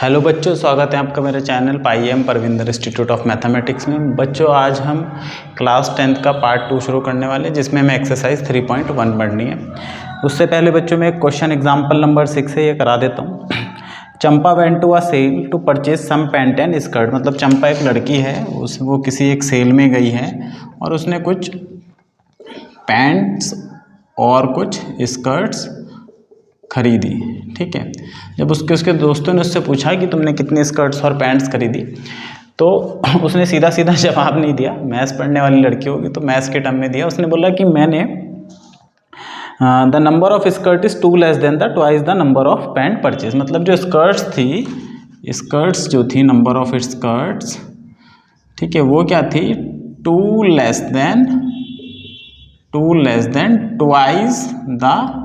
Hello बच्चों, स्वागत है आपका मेरे channel PIM Parvinder institute of mathematics में। बच्चों आज हम क्लास 10th का पार्ट 2 शुरू करने वाले हैं, जिसमें हमें एक्सरसाइज 3.1 पढ़नी है। उससे पहले बच्चों में एक क्वेश्चन एग्जाम्पल नंबर 6 है, ये करा देता हूँ। Champa went to a sale to purchase some pant and skirt. मतलब चंपा एक लड़की है, वो किसी एक सेल में गई है और उसने कुछ पैंट्स और कुछ स्कर्ट्स खरीदी। ठीक है, जब उसके दोस्तों ने उससे पूछा कि तुमने कितने स्कर्ट्स और पैंट्स खरीदी, तो उसने सीधा सीधा जवाब नहीं दिया। मैथ्स पढ़ने वाली लड़की होगी तो मैथ्स के टर्म में दिया। उसने बोला कि मैंने the number of skirt is 2 less than the twice the number of pant purchase. मतलब जो स्कर्ट्स थी, स्कर्ट्स जो थी, नंबर ऑफ स्कर्ट्स, ठीक है, वो क्या थी, 2 less than twice the,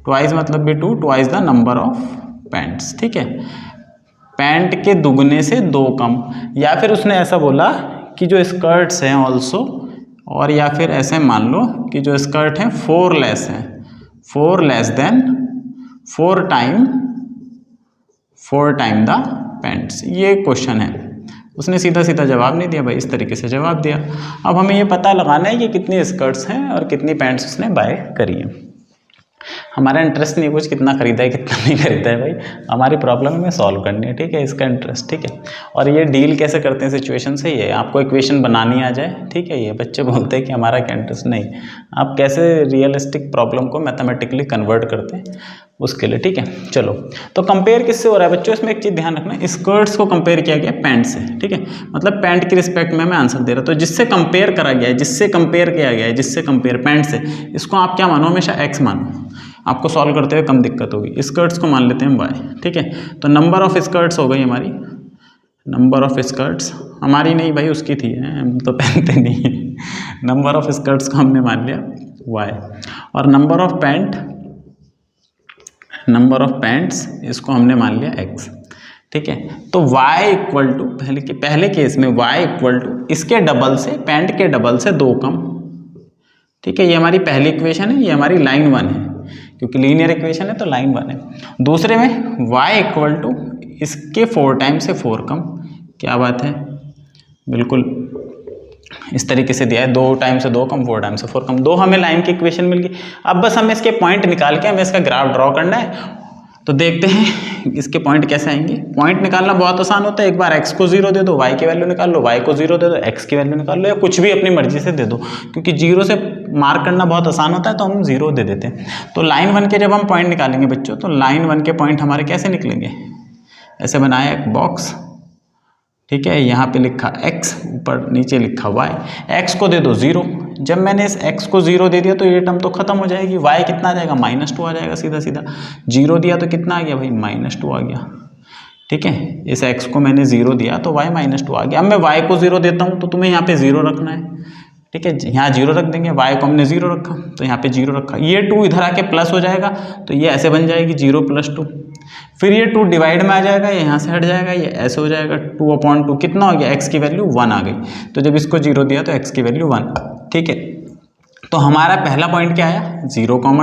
twice मतलब भी 2, twice the number of pants. ठीक है, पैंट के दुगने से 2 कम। या फिर उसने ऐसा बोला कि जो स्कर्ट्स हैं ऑल्सो, और या फिर ऐसे मान लो कि जो स्कर्ट हैं 4 लेस हैं, 4 less than 4 time the pants. ये क्वेश्चन है। उसने सीधा सीधा जवाब नहीं दिया भाई, इस तरीके से जवाब दिया। अब हमें ये पता लगाना है कि कितनी स्कर्ट्स हैं और कितनी पैंट्स उसने बाय करी हैं। हमारा इंटरेस्ट नहीं कुछ कितना खरीदा है कितना नहीं खरीदा है भाई, हमारी प्रॉब्लम हमें सॉल्व करनी है। ठीक है, इसका इंटरेस्ट। ठीक है, और ये डील कैसे करते हैं सिचुएशन से, ये आपको इक्वेशन बनानी आ जाए। ठीक है, ये बच्चे बोलते हैं कि हमारा क्या इंटरेस्ट, नहीं, आप कैसे रियलिस्टिक प्रॉब्लम को मैथमेटिकली कन्वर्ट करते हैं उसके लिए। ठीक है, चलो तो कंपेयर किससे हो रहा है बच्चों, इसमें एक चीज़ ध्यान रखना, स्कर्ट्स को कंपेयर किया गया पैंट से। ठीक है, मतलब पैंट की रिस्पेक्ट में मैं आंसर दे रहा हूँ, तो जिससे कंपेयर करा गया है, जिससे कंपेयर किया गया है, जिससे कंपेयर पैंट से, इसको आप क्या मानो, हमेशा एक्स मानो, आपको सॉल्व करते हुए कम दिक्कत होगी। स्कर्ट्स को मान लेते हैं वाई। ठीक है, तो नंबर ऑफ स्कर्ट्स हो गई हमारी, नंबर ऑफ स्कर्ट्स हमारी नहीं भाई, उसकी थी, हम तो पहनते नहीं है। नंबर ऑफ स्कर्ट्स को हमने मान लिया वाई, और नंबर ऑफ पैंट्स इसको हमने मान लिया एक्स। ठीक है, तो y इक्वल टू, पहले केस में y इक्वल टू इसके डबल से, पैंट के डबल से 2 कम। ठीक है, ये हमारी पहली इक्वेशन है, ये हमारी लाइन 1 है, क्योंकि लीनियर इक्वेशन है तो लाइन 1 है। दूसरे में y इक्वल टू इसके 4 टाइम से 4 कम। क्या बात है, बिल्कुल इस तरीके से दिया है, 2 टाइम से 2 कम, 4 टाइम से 4 कम, 2 हमें लाइन की इक्वेशन मिल गई। अब बस हमें इसके पॉइंट निकाल के हमें इसका ग्राफ ड्रॉ करना है। तो देखते हैं इसके पॉइंट कैसे आएंगे। पॉइंट निकालना बहुत आसान होता है, एक बार x को 0 दे दो, y की वैल्यू निकाल लो, y को 0 दे दो, x की वैल्यू निकाल लो, या कुछ भी अपनी मर्जी से दे दो, क्योंकि 0 से मार्क करना बहुत आसान होता है तो हम 0 दे देते हैं। तो लाइन 1 के जब हम पॉइंट निकालेंगे बच्चों, तो लाइन 1 के पॉइंट हमारे कैसे निकलेंगे, ऐसे बनाया एक बॉक्स। ठीक है, यहाँ पे लिखा x, ऊपर नीचे लिखा y, x को दे दो 0। जब मैंने इस x को 0 दे दिया तो ये टर्म तो खत्म हो जाएगी, y कितना आ जाएगा, -2 आ जाएगा सीधा सीधा। 0 दिया तो कितना आ गया भाई, -2 आ गया। ठीक है, इस x को मैंने 0 दिया तो y -2 आ गया। अब मैं y को 0 देता हूँ तो तुम्हें यहाँ पे 0 रखना है। ठीक है, यहाँ 0 रख देंगे, y को हमने 0 रखा तो यहाँ पे 0 रखा। ये 2 इधर आके प्लस हो जाएगा तो ये ऐसे बन जाएगी 0 + 2। फिर ये 2 डिवाइड में आ जाएगा, ये यहाँ से हट जाएगा, ये ऐसे हो जाएगा 2/2। कितना हो गया, x की वैल्यू 1 आ गई। तो जब इसको 0 दिया तो x की वैल्यू 1। ठीक है, तो हमारा पहला पॉइंट क्या आया, 0, 2,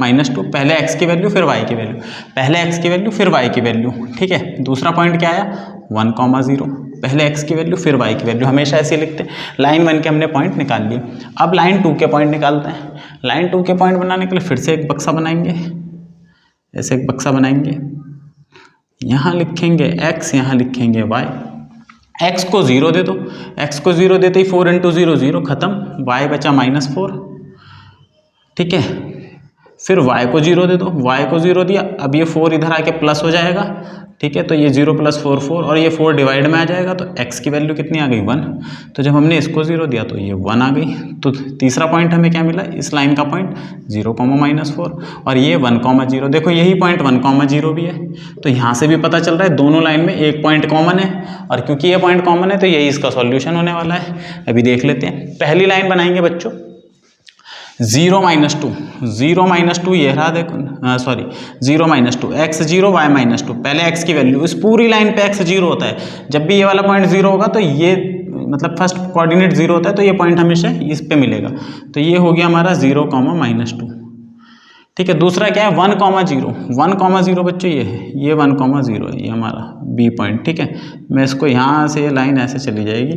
-2। पहले x की वैल्यू फिर y की वैल्यू, पहले x की वैल्यू फिर y की वैल्यू। ठीक है, दूसरा पॉइंट क्या आया, 1, 0, पहले x की वैल्यू फिर y की वैल्यू। हमेशा ऐसे लिखते हैं। लाइन 1 के हमने पॉइंट निकाल लिए। अब लाइन 2 के पॉइंट निकालते हैं। लाइन 2 के पॉइंट बनाने के लिए फिर से एक बक्सा बनाएंगे, ऐसे एक बक्सा बनाएंगे, यहाँ लिखेंगे x, यहाँ लिखेंगे y। x को 0 दे दो, x को 0 देते ही 4 × 0 0 खत्म, y बचा -4। ठीक है, फिर y को 0 दे दो, y को 0 दिया, अब ये 4 इधर आके प्लस हो जाएगा। ठीक है, तो ये 0 + 4 4, और ये 4 डिवाइड में आ जाएगा तो x की वैल्यू कितनी आ गई, 1। तो जब हमने इसको 0 दिया तो ये 1 आ गई। तो तीसरा पॉइंट हमें क्या मिला, इस लाइन का पॉइंट 0, -4, और ये 1, 0। देखो यही पॉइंट 1, 0 भी है, तो यहाँ से भी पता चल रहा है दोनों लाइन में एक पॉइंट कॉमन है, और क्योंकि ये पॉइंट कॉमन है तो यही इसका सॉल्यूशन होने वाला है। अभी देख लेते हैं। पहली लाइन बनाएंगे बच्चों, 0 - 2 ये रहा, देखो सॉरी 0 - 2, x 0 y -2। पहले x की वैल्यू, इस पूरी लाइन पे x 0 होता है। जब भी ये वाला पॉइंट 0 होगा तो ये मतलब फर्स्ट कोऑर्डिनेट 0 होता है, तो ये पॉइंट हमेशा इस पे मिलेगा। तो ये हो गया हमारा 0, -2। ठीक है। दूसरा क्या है 1,0, 1,0 बच्चों ये है, ये 1,0 है, ये हमारा बी पॉइंट। ठीक है, मैं इसको यहाँ से लाइन ऐसे चली जाएगी,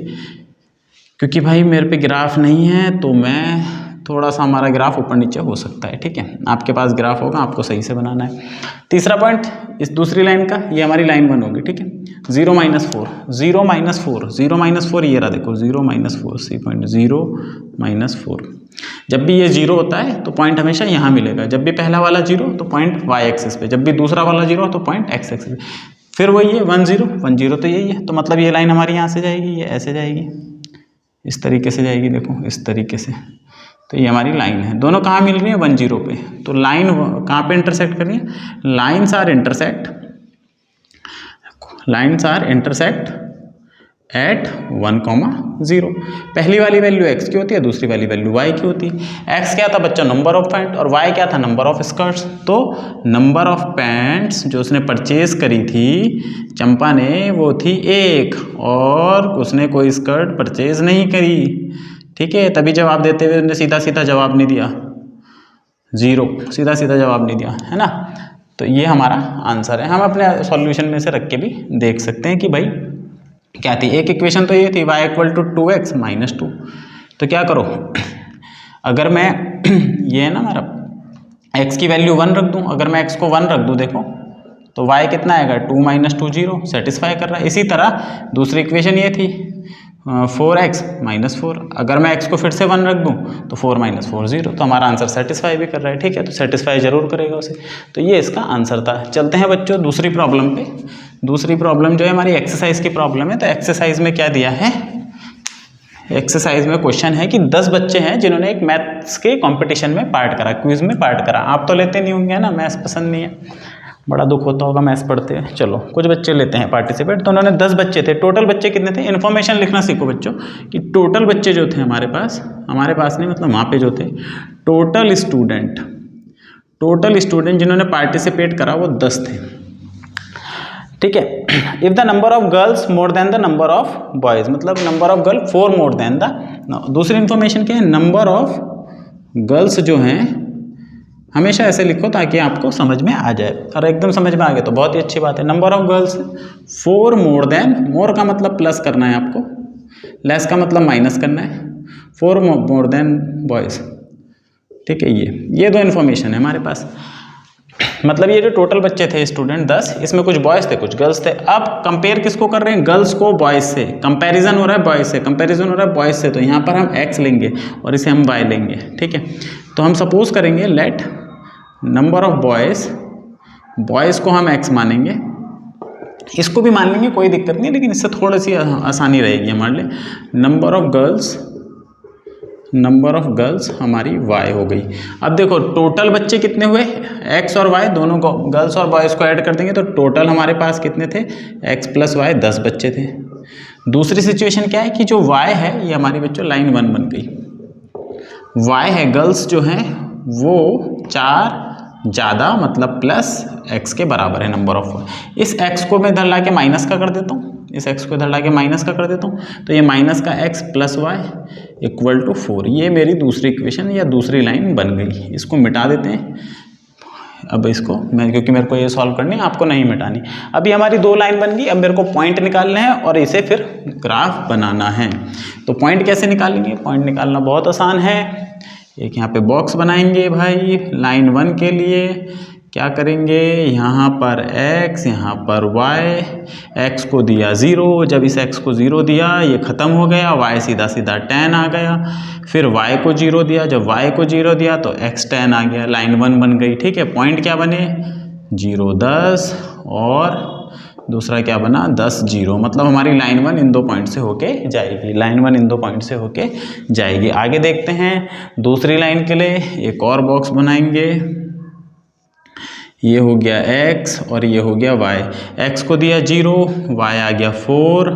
क्योंकि भाई मेरे पे ग्राफ नहीं है तो मैं थोड़ा सा हमारा ग्राफ ऊपर नीचे हो सकता है। ठीक है, आपके पास ग्राफ होगा, आपको सही से बनाना है। तीसरा पॉइंट इस दूसरी लाइन का, ये हमारी लाइन 1 होगी। ठीक है, 0 -4, 0 -4, 0 -4 ये रहा, देखो 0 -4 सी पॉइंट, 0 -4। जब भी ये 0 होता है तो पॉइंट हमेशा यहाँ मिलेगा। जब भी पहला वाला 0 तो पॉइंट y एक्सिस पे, जब भी दूसरा वाला 0 तो पॉइंट x एक्सिस पे। फिर वही है 1 0 1 0, तो यही है। तो मतलब ये लाइन हमारी यहाँ से जाएगी, ये ऐसे जाएगी, इस तरीके से जाएगी, देखो इस तरीके से। तो ये हमारी लाइन है, दोनों कहाँ मिल रही है 1 0 पे। तो लाइन कहाँ पे इंटरसेक्ट कर रही है, लाइन्स आर इंटरसेक्ट एट 1,0। पहली वाली वैल्यू x की होती है, दूसरी वाली वैल्यू y की होती है। x क्या था बच्चा, नंबर ऑफ पैंट, और y क्या था, नंबर ऑफ स्कर्ट्स। तो नंबर ऑफ पैंट्स जो उसने परचेज करी थी चंपा ने, वो थी 1, और उसने कोई स्कर्ट परचेज नहीं करी। ठीक है, तभी जवाब देते हुए उन्होंने सीधा सीधा जवाब नहीं दिया, 0, सीधा सीधा जवाब नहीं दिया, है ना। तो ये हमारा आंसर है। हम अपने सॉल्यूशन में से रख के भी देख सकते हैं कि भाई क्या थी। एक इक्वेशन तो ये थी y = 2x - 2। तो क्या करो, अगर मैं ये है ना हमारा x की वैल्यू 1 रख दूं, अगर मैं x को 1 रख दूं, देखो तो y कितना आएगा, 2 - 2 0, सेटिस्फाई कर रहा है। इसी तरह दूसरी इक्वेशन ये थी 4x - 4, अगर मैं x को फिर से 1 रख दूं तो 4 - 4 0, तो हमारा आंसर सेटिस्फाई भी कर रहा है। ठीक है, तो सेटिस्फाई जरूर करेगा उसे। तो ये इसका आंसर था। चलते हैं बच्चों दूसरी प्रॉब्लम पे। दूसरी प्रॉब्लम जो है हमारी एक्सरसाइज की प्रॉब्लम है। तो एक्सरसाइज में क्या दिया है, एक्सरसाइज में क्वेश्चन है कि 10 बच्चे हैं जिन्होंने एक मैथ्स के कंपटीशन में पार्ट करा, क्विज में पार्ट करा। आप तो लेते नहीं होंगे ना, मैथ्स पसंद नहीं है, बड़ा दुख होता होगा मैथ्स पढ़ते हैं। चलो कुछ बच्चे लेते हैं पार्टिसिपेट। तो उन्होंने 10 बच्चे थे, टोटल बच्चे कितने थे, इन्फॉर्मेशन लिखना सीखो बच्चों कि टोटल बच्चे जो थे हमारे पास नहीं, मतलब वहाँ पे जो थे टोटल स्टूडेंट जिन्होंने पार्टिसिपेट करा वो 10 थे। ठीक है, if the number of girls more than the number of boys, मतलब number of girl 4 more than the. दूसरी इन्फॉर्मेशन क्या है, नंबर ऑफ गर्ल्स जो हैं हमेशा ऐसे लिखो ताकि आपको समझ में आ जाए, और एकदम समझ में आ गया तो बहुत ही अच्छी बात है। Number of girls 4 more than, more का मतलब प्लस करना है आपको, लेस का मतलब माइनस करना है, 4 मोर देन बॉयज। ठीक है, ये दो इन्फॉर्मेशन है हमारे पास। मतलब ये जो टोटल बच्चे थे स्टूडेंट 10, इसमें कुछ बॉयज़ थे कुछ गर्ल्स थे। अब कंपेयर किसको कर रहे हैं, गर्ल्स को बॉयज़ से, कंपैरिजन हो रहा है बॉयज़ से, कंपैरिजन हो रहा है बॉयज़ से। तो यहाँ पर हम x लेंगे और इसे हम y लेंगे। ठीक है, तो हम सपोज करेंगे लेट नंबर ऑफ बॉयज़ को हम x मानेंगे, इसको भी मान लेंगे कोई दिक्कत नहीं, लेकिन इससे थोड़ी सी आसानी रहेगी हमारे लिए। नंबर ऑफ गर्ल्स हमारी y हो गई। अब देखो टोटल बच्चे कितने हुए, x और y दोनों को, गर्ल्स और बॉयज़ को ऐड कर देंगे तो टोटल हमारे पास कितने थे, x + y 10 बच्चे थे। दूसरी सिचुएशन क्या है कि जो y है ये हमारी बच्चों लाइन 1 बन गई। y है, गर्ल्स जो हैं वो 4 ज़्यादा मतलब प्लस x के बराबर है नंबर ऑफ। इस x को मैं इधर ला के माइनस का कर देता हूँ, इस x को इधर ला के माइनस का कर देता हूँ, तो ये माइनस का x + y = 4। ये मेरी दूसरी इक्वेशन या दूसरी लाइन बन गई। इसको मिटा देते हैं। अब इसको मैं, क्योंकि मेरे को ये सॉल्व करनी है, आपको नहीं मिटानी। अभी हमारी 2 लाइन बन गई। अब मेरे को पॉइंट निकालने हैं और इसे फिर ग्राफ बनाना है। तो पॉइंट कैसे निकालेंगे, पॉइंट निकालना बहुत आसान है। एक यहाँ पे बॉक्स बनाएंगे भाई लाइन 1 के लिए। क्या करेंगे, यहाँ पर x, यहाँ पर y, x को दिया 0, जब इस x को 0 दिया ये ख़त्म हो गया, y सीधा सीधा tan आ गया। फिर y को 0 दिया, जब y को 0 दिया तो x tan आ गया, लाइन 1 बन गई। ठीक है, पॉइंट क्या बने, 0 10 और दूसरा क्या बना 10 0, मतलब हमारी लाइन 1 इन 2 पॉइंट से होके जाएगी, लाइन 1 इन 2 पॉइंट से होके जाएगी। आगे देखते हैं दूसरी लाइन के लिए एक और बॉक्स बनाएंगे। ये हो गया x और ये हो गया y। x को दिया 0, y आ गया 4।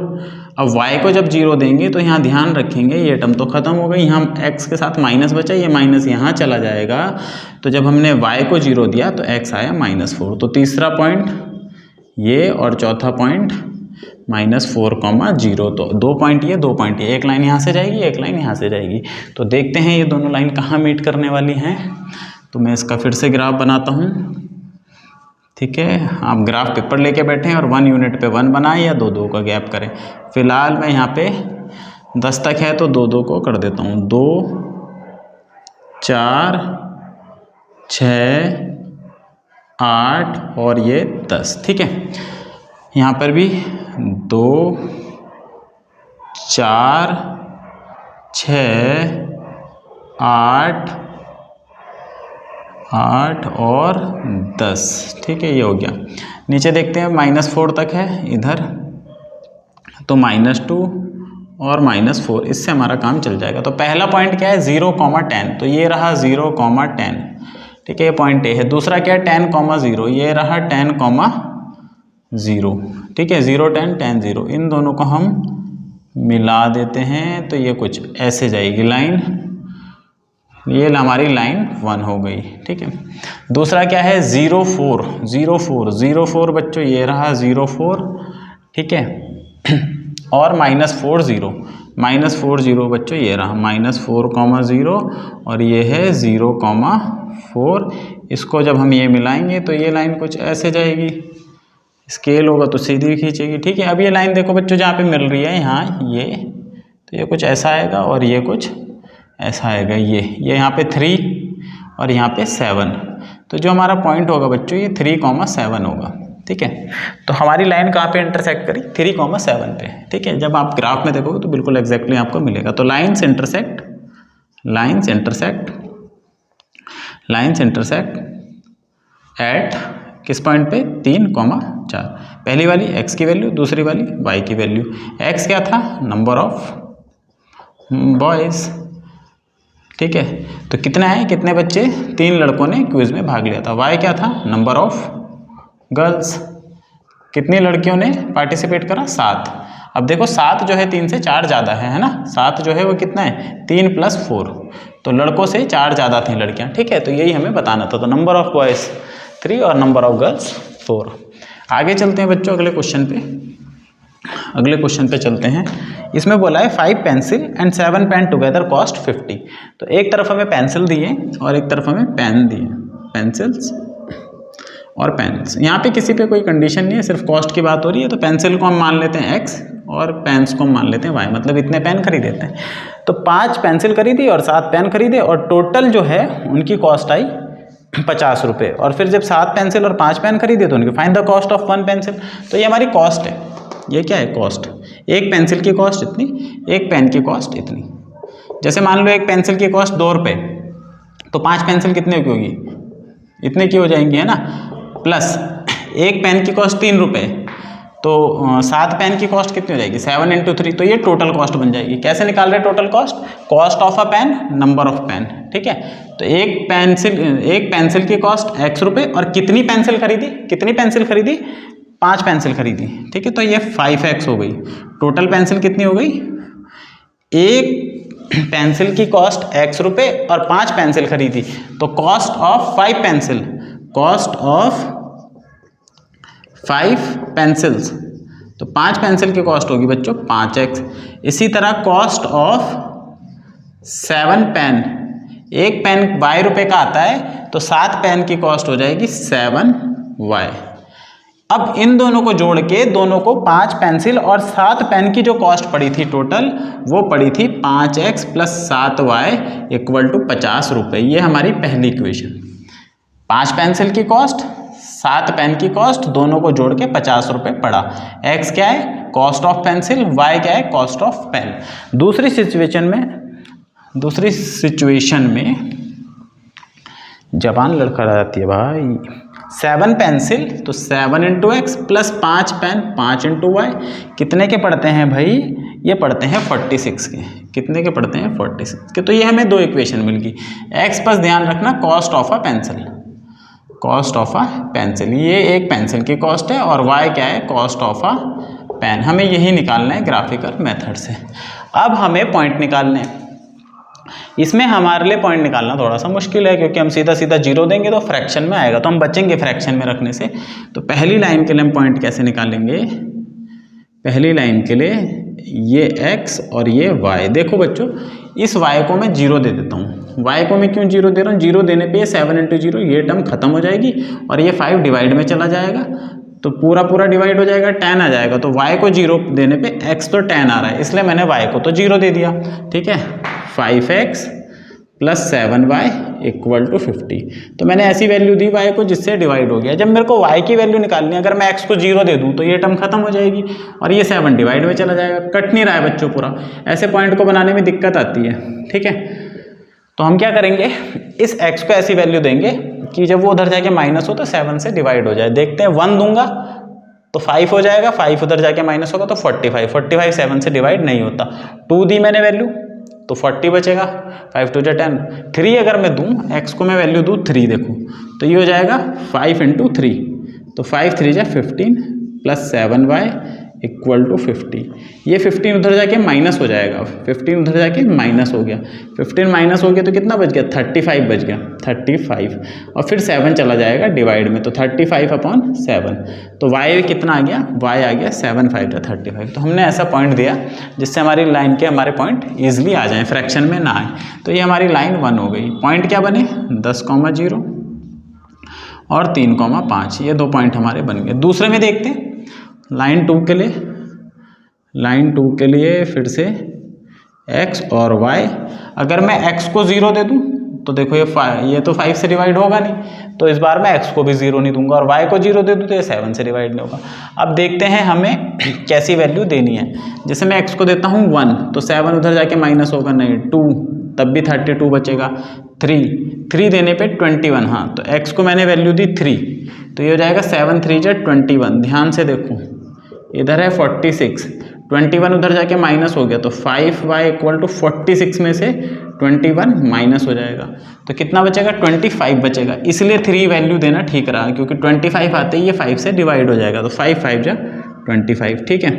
अब y को जब 0 देंगे तो यहाँ ध्यान रखेंगे ये टर्म तो ख़त्म हो गई, यहाँ x के साथ माइनस बचा, ये माइनस यहाँ चला जाएगा। तो जब हमने y को 0 दिया तो x आया -4। तो तीसरा पॉइंट ये और चौथा पॉइंट -4, 0। तो 2 पॉइंट ये, 2 पॉइंट ये, एक लाइन यहाँ से जाएगी, एक लाइन यहाँ से जाएगी। तो देखते हैं ये दोनों लाइन कहाँ मीट करने वाली हैं। तो मैं इसका फिर से ग्राफ बनाता हूँ। ठीक है, आप ग्राफ पेपर लेके बैठें और 1 यूनिट पे 1 बनाएं या 2 का गैप करें। फिलहाल मैं यहाँ पे 10 तक है तो 2 को कर देता हूँ। 2 4 6 8 और ये 10। ठीक है, यहाँ पर भी 2 4 6 8 और 10। ठीक है, ये हो गया। नीचे देखते हैं -4 तक है इधर, तो -2 और -4, इससे हमारा काम चल जाएगा। तो पहला पॉइंट क्या है 0,10, तो ये रहा 0,10। ठीक है, ये पॉइंट ए है। दूसरा क्या है 10,0, ये रहा 10,0। ठीक है, 0 10 10 0, इन दोनों को हम मिला देते हैं तो ये कुछ ऐसे जाएगी लाइन, ये हमारी लाइन 1 हो गई। ठीक है, दूसरा क्या है 0,4 बच्चों, ये रहा 0,4। ठीक है, और -4,0 बच्चों, ये रहा -4,0 और ये है 0,4। इसको जब हम ये मिलाएंगे तो ये लाइन कुछ ऐसे जाएगी, स्केल होगा तो सीधी खींचेगी। ठीक है, अब ये लाइन देखो बच्चों जहाँ पे मिल रही है यहाँ ये, तो ये कुछ ऐसा आएगा और ये कुछ ऐसा आएगा। ये यहाँ पे 3 और यहाँ पे 7, तो जो हमारा पॉइंट होगा बच्चों ये 3,7 होगा। ठीक है, तो हमारी लाइन कहाँ पे इंटरसेक्ट करी 3,7 पे। ठीक है, जब आप ग्राफ में देखोगे तो बिल्कुल एग्जैक्टली आपको मिलेगा। तो लाइन्स इंटरसेक्ट एट किस पॉइंट पे 3,4। पहली वाली x की वैल्यू, दूसरी वाली y की वैल्यू। x क्या था नंबर ऑफ बॉयज़। ठीक है, तो कितना है, कितने बच्चे, 3 लड़कों ने क्विज में भाग लिया था। y क्या था नंबर ऑफ गर्ल्स, कितनी लड़कियों ने पार्टिसिपेट करा 7। अब देखो 7 जो है 3 से 4 ज़्यादा है ना, 7 जो है वो कितना है 3 + 4, तो लड़कों से 4 ज़्यादा थी लड़कियां। ठीक है, तो यही हमें बताना था। तो नंबर ऑफ बॉयज़ 3 और नंबर ऑफ गर्ल्स 4। आगे चलते हैं बच्चों अगले क्वेश्चन पे चलते हैं। इसमें बोला है 5 pencil and 7 pen together cost 50। तो एक तरफ हमें पेंसिल दिए और एक तरफ हमें पेन दिए, पेंसिल्स और पेन्स। यहाँ पे किसी पे कोई कंडीशन नहीं है, सिर्फ कॉस्ट की बात हो रही है। तो पेंसिल को हम मान लेते हैं x और पेन्स को हम मान लेते हैं y, मतलब इतने पेन खरीदे थे। तो 5 पेंसिल खरीदी और 7 पेन खरीदे और टोटल जो है उनकी कॉस्ट आई 50 रुपये। और फिर जब 7 पेंसिल और 5 पेन खरीदे तो उनकी find the cost of 1 pencil. तो ये हमारी कॉस्ट है, ये क्या है कॉस्ट। एक पेंसिल की कॉस्ट इतनी, एक पेन की कॉस्ट इतनी। जैसे मान लो एक पेंसिल की कॉस्ट 2 रुपये, तो 5 पेंसिल कितने की होगी, इतने की हो जाएंगी है ना, प्लस एक पेन की कॉस्ट 3 रुपये, तो 7 पेन की कॉस्ट कितनी हो जाएगी 7 × 3, तो ये टोटल कॉस्ट बन जाएगी। कैसे निकाल रहे हैं total cost of a pen, number of pen. ठीक है, तो एक पेंसिल की कॉस्ट x रुपये और कितनी पेंसिल खरीदी 5 पेंसिल खरीदी। ठीक है, तो ये 5x हो गई। टोटल पेंसिल कितनी हो गई, एक पेंसिल की कॉस्ट x रुपये और 5 पेंसिल खरीदी, तो कॉस्ट ऑफ 5 पेंसिल्स, तो 5 पेंसिल की कॉस्ट होगी बच्चों 5x। इसी तरह कॉस्ट ऑफ 7 पेन, एक पेन y रुपये का आता है, तो 7 पेन की कॉस्ट हो जाएगी 7y। अब इन दोनों को जोड़ के दोनों को 5 पेंसिल और 7 पेन की जो कॉस्ट पड़ी थी टोटल, वो पड़ी थी 5x + 7y = 50 रुपये। ये हमारी पहली इक्वेशन। 5 पेंसिल की कॉस्ट, 7 पेन की कॉस्ट, दोनों को जोड़ के 50 रुपये पड़ा। x क्या है कॉस्ट ऑफ पेंसिल, y क्या है कॉस्ट ऑफ पेन। दूसरी सिचुएशन में जबान लड़खड़ा जाती है भाई। 7 पेंसिल तो 7 × x + 5 पेन 5 × y, कितने के पढ़ते हैं भाई, ये पढ़ते हैं 46 के। कितने के पढ़ते हैं 46 के। तो ये हमें 2 इक्वेशन मिल गई। x बस ध्यान रखना कॉस्ट ऑफ अ पेंसिल, ये एक पेंसिल की कॉस्ट है, और y क्या है कॉस्ट ऑफ अ पेन। हमें यही निकालना है ग्राफिकल मेथड से। अब हमें पॉइंट निकालने हैं। इसमें हमारे लिए पॉइंट निकालना थोड़ा सा मुश्किल है, क्योंकि हम सीधा 0 देंगे तो फ्रैक्शन में आएगा, तो हम बचेंगे फ्रैक्शन में रखने से। तो पहली लाइन के लिए हम पॉइंट कैसे निकालेंगे, पहली लाइन के लिए ये x और ये y। देखो बच्चों इस y को मैं 0 दे देता हूँ। y को मैं क्यों 0 दे रहा हूँ, 0 देने पे 7 इंटू 0 ये टर्म खत्म हो जाएगी और ये 5 डिवाइड में चला जाएगा, तो पूरा पूरा डिवाइड हो जाएगा, 10 आ जाएगा। तो y को 0 देने पे x तो 10 आ रहा है, इसलिए मैंने y को तो 0 दे दिया। ठीक है, 5x plus 7y equal to 50। तो मैंने ऐसी वैल्यू दी y को जिससे डिवाइड हो गया। जब मेरे को y की वैल्यू निकालनी है, अगर मैं x को 0 दे दूं तो ये टर्म खत्म हो जाएगी और ये 7 डिवाइड में चला जाएगा। कट नहीं रहा है बच्चों पूरा, ऐसे पॉइंट को बनाने में दिक्कत आती है। ठीक है, तो हम क्या करेंगे, इस x को ऐसी वैल्यू देंगे कि जब वो उधर जाके माइनस हो तो 7 से डिवाइड हो जाए। देखते हैं, 1 दूंगा तो 5 हो जाएगा, 5 उधर जाके माइनस होगा तो 45, 45 7 से डिवाइड नहीं होता। 2 दी मैंने वैल्यू तो 40 बचेगा, 5 2 10। 3 अगर मैं दूं, x को मैं वैल्यू दूं 3, देखो तो ये हो जाएगा 5 इंटू 3, तो 5 3 जा 15 प्लस 7y इक्वल टू 50। ये 15 उधर जाके माइनस हो जाएगा, 15 उधर जाके माइनस हो गया, 15 माइनस हो गया तो कितना बच गया, 35 बच गया, 35 और फिर 7 चला जाएगा डिवाइड में, तो 35 अपॉन 7, तो y कितना आ गया, y आ गया 7 5 35। तो हमने ऐसा पॉइंट दिया जिससे हमारी लाइन के हमारे पॉइंट ईजिली आ जाएँ, फ्रैक्शन में ना आए। तो ये हमारी लाइन 1 हो गई। पॉइंट क्या बने, 10,0 और 3,5, ये 2 पॉइंट हमारे बन गए। दूसरे में देखते हैं, लाइन 2 के लिए, लाइन 2 के लिए फिर से x और y, अगर मैं x को 0 दे दूं तो देखो ये तो 5 से डिवाइड होगा नहीं, तो इस बार मैं x को भी 0 नहीं दूंगा, और y को 0 दे दूं तो ये 7 से डिवाइड नहीं होगा। अब देखते हैं हमें कैसी वैल्यू देनी है। जैसे मैं x को देता हूं 1 तो 7 उधर जाके माइनस होगा, नहीं 2 तब भी 32 बचेगा, 3 देने पे 21, हाँ तो x को मैंने वैल्यू दी 3, तो ये हो जाएगा 7 3 जा 21। ध्यान से देखो, इधर है 46, 21 उधर जाके माइनस हो गया, तो 5y इक्वल टू 46 में से 21 माइनस हो जाएगा, तो कितना बचेगा, 25 बचेगा। इसलिए 3 वैल्यू देना ठीक रहा, क्योंकि 25 आते ही ये 5 से डिवाइड हो जाएगा, तो 5 5 जा 25। ठीक है,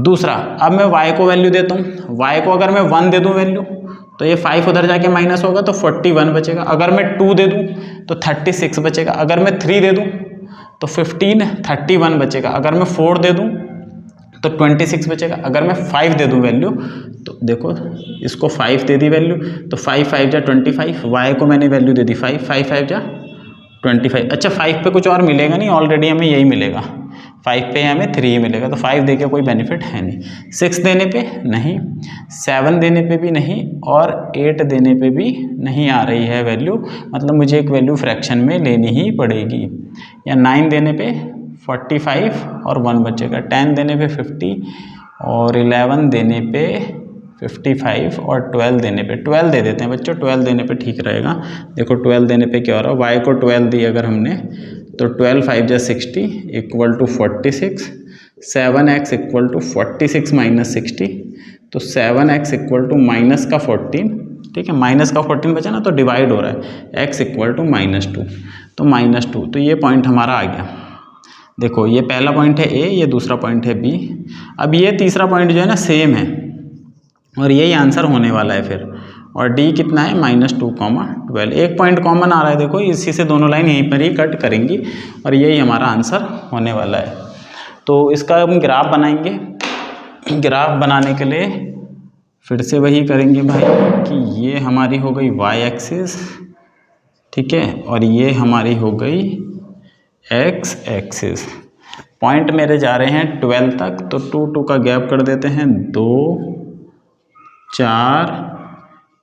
दूसरा, अब मैं y को वैल्यू देता हूँ। y को अगर मैं 1 दे दूँ वैल्यू तो ये 5 उधर जाके माइनस होगा तो 41 बचेगा। अगर मैं 2 दे दूँ तो 36 बचेगा। अगर मैं 3 दे दूँ तो 15 31 बचेगा। अगर मैं 4 दे दूँ तो 26 बचेगा। अगर मैं 5 दे दूँ वैल्यू तो देखो इसको 5 दे दी वैल्यू, तो 5 5 जा 25, y को मैंने वैल्यू दे दी 5 5 5 जा 25। अच्छा 5 पे कुछ और मिलेगा नहीं, ऑलरेडी हमें यही मिलेगा, 5 पे हमें 3 ही मिलेगा, तो 5 दे के कोई बेनिफिट है नहीं। 6 देने पे नहीं, 7 देने पे भी नहीं, और 8 देने पे भी नहीं आ रही है वैल्यू, मतलब मुझे एक वैल्यू फ्रैक्शन में लेनी ही पड़ेगी। या 9 देने पे 45 और 1 बचेगा, 10 देने पे 50 और 11 देने पे 55 और 12 देने पे 12 दे देते हैं बच्चों, 12 देने पे ठीक रहेगा। देखो 12 देने पे क्या हो रहा है, y को 12 दी अगर हमने तो 12 5 जा 60 equal to 46, 7x equal to 46 minus 60, तो 7x इक्वल टू माइनस का 14, ठीक है माइनस का 14 बचा ना, तो डिवाइड हो रहा है, x इक्वल टू -2, तो -2, तो ये पॉइंट हमारा आ गया। देखो ये पहला पॉइंट है A, ये दूसरा पॉइंट है B। अब ये तीसरा पॉइंट जो है ना सेम है और यही आंसर होने वाला है फिर, और D कितना है -2, 12। एक पॉइंट कॉमन आ रहा है, देखो इसी से दोनों लाइन यहीं पर ही कट करेंगी और यही हमारा आंसर होने वाला है। तो इसका हम ग्राफ बनाएंगे। ग्राफ बनाने के लिए फिर से वही करेंगे भाई कि ये हमारी हो गई y एक्सिस, ठीक है, और ये हमारी हो गई x एक्सिस। पॉइंट मेरे जा रहे हैं 12 तक, तो 2 2 का गैप कर देते हैं, 2 4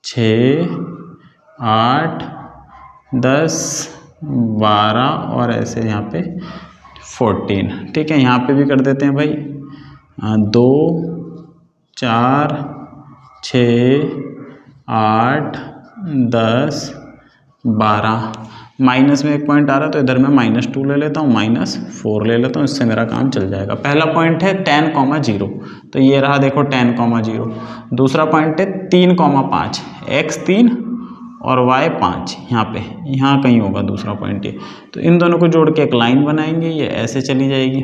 6 8 10 12 और ऐसे यहाँ पे 14, ठीक है। यहाँ पे भी कर देते हैं भाई 2 4 6 8 10 12, माइनस में एक पॉइंट आ रहा है तो इधर मैं -2 ले लेता हूँ, -4 ले लेता हूँ, इससे मेरा काम चल जाएगा। पहला पॉइंट है 10, 0, तो ये रहा देखो 10, 0। दूसरा पॉइंट है 3, 5, x 3 और y 5, यहाँ कहीं होगा दूसरा पॉइंट ये। तो इन दोनों को जोड़ के एक लाइन बनाएंगे, ये ऐसे चली जाएगी,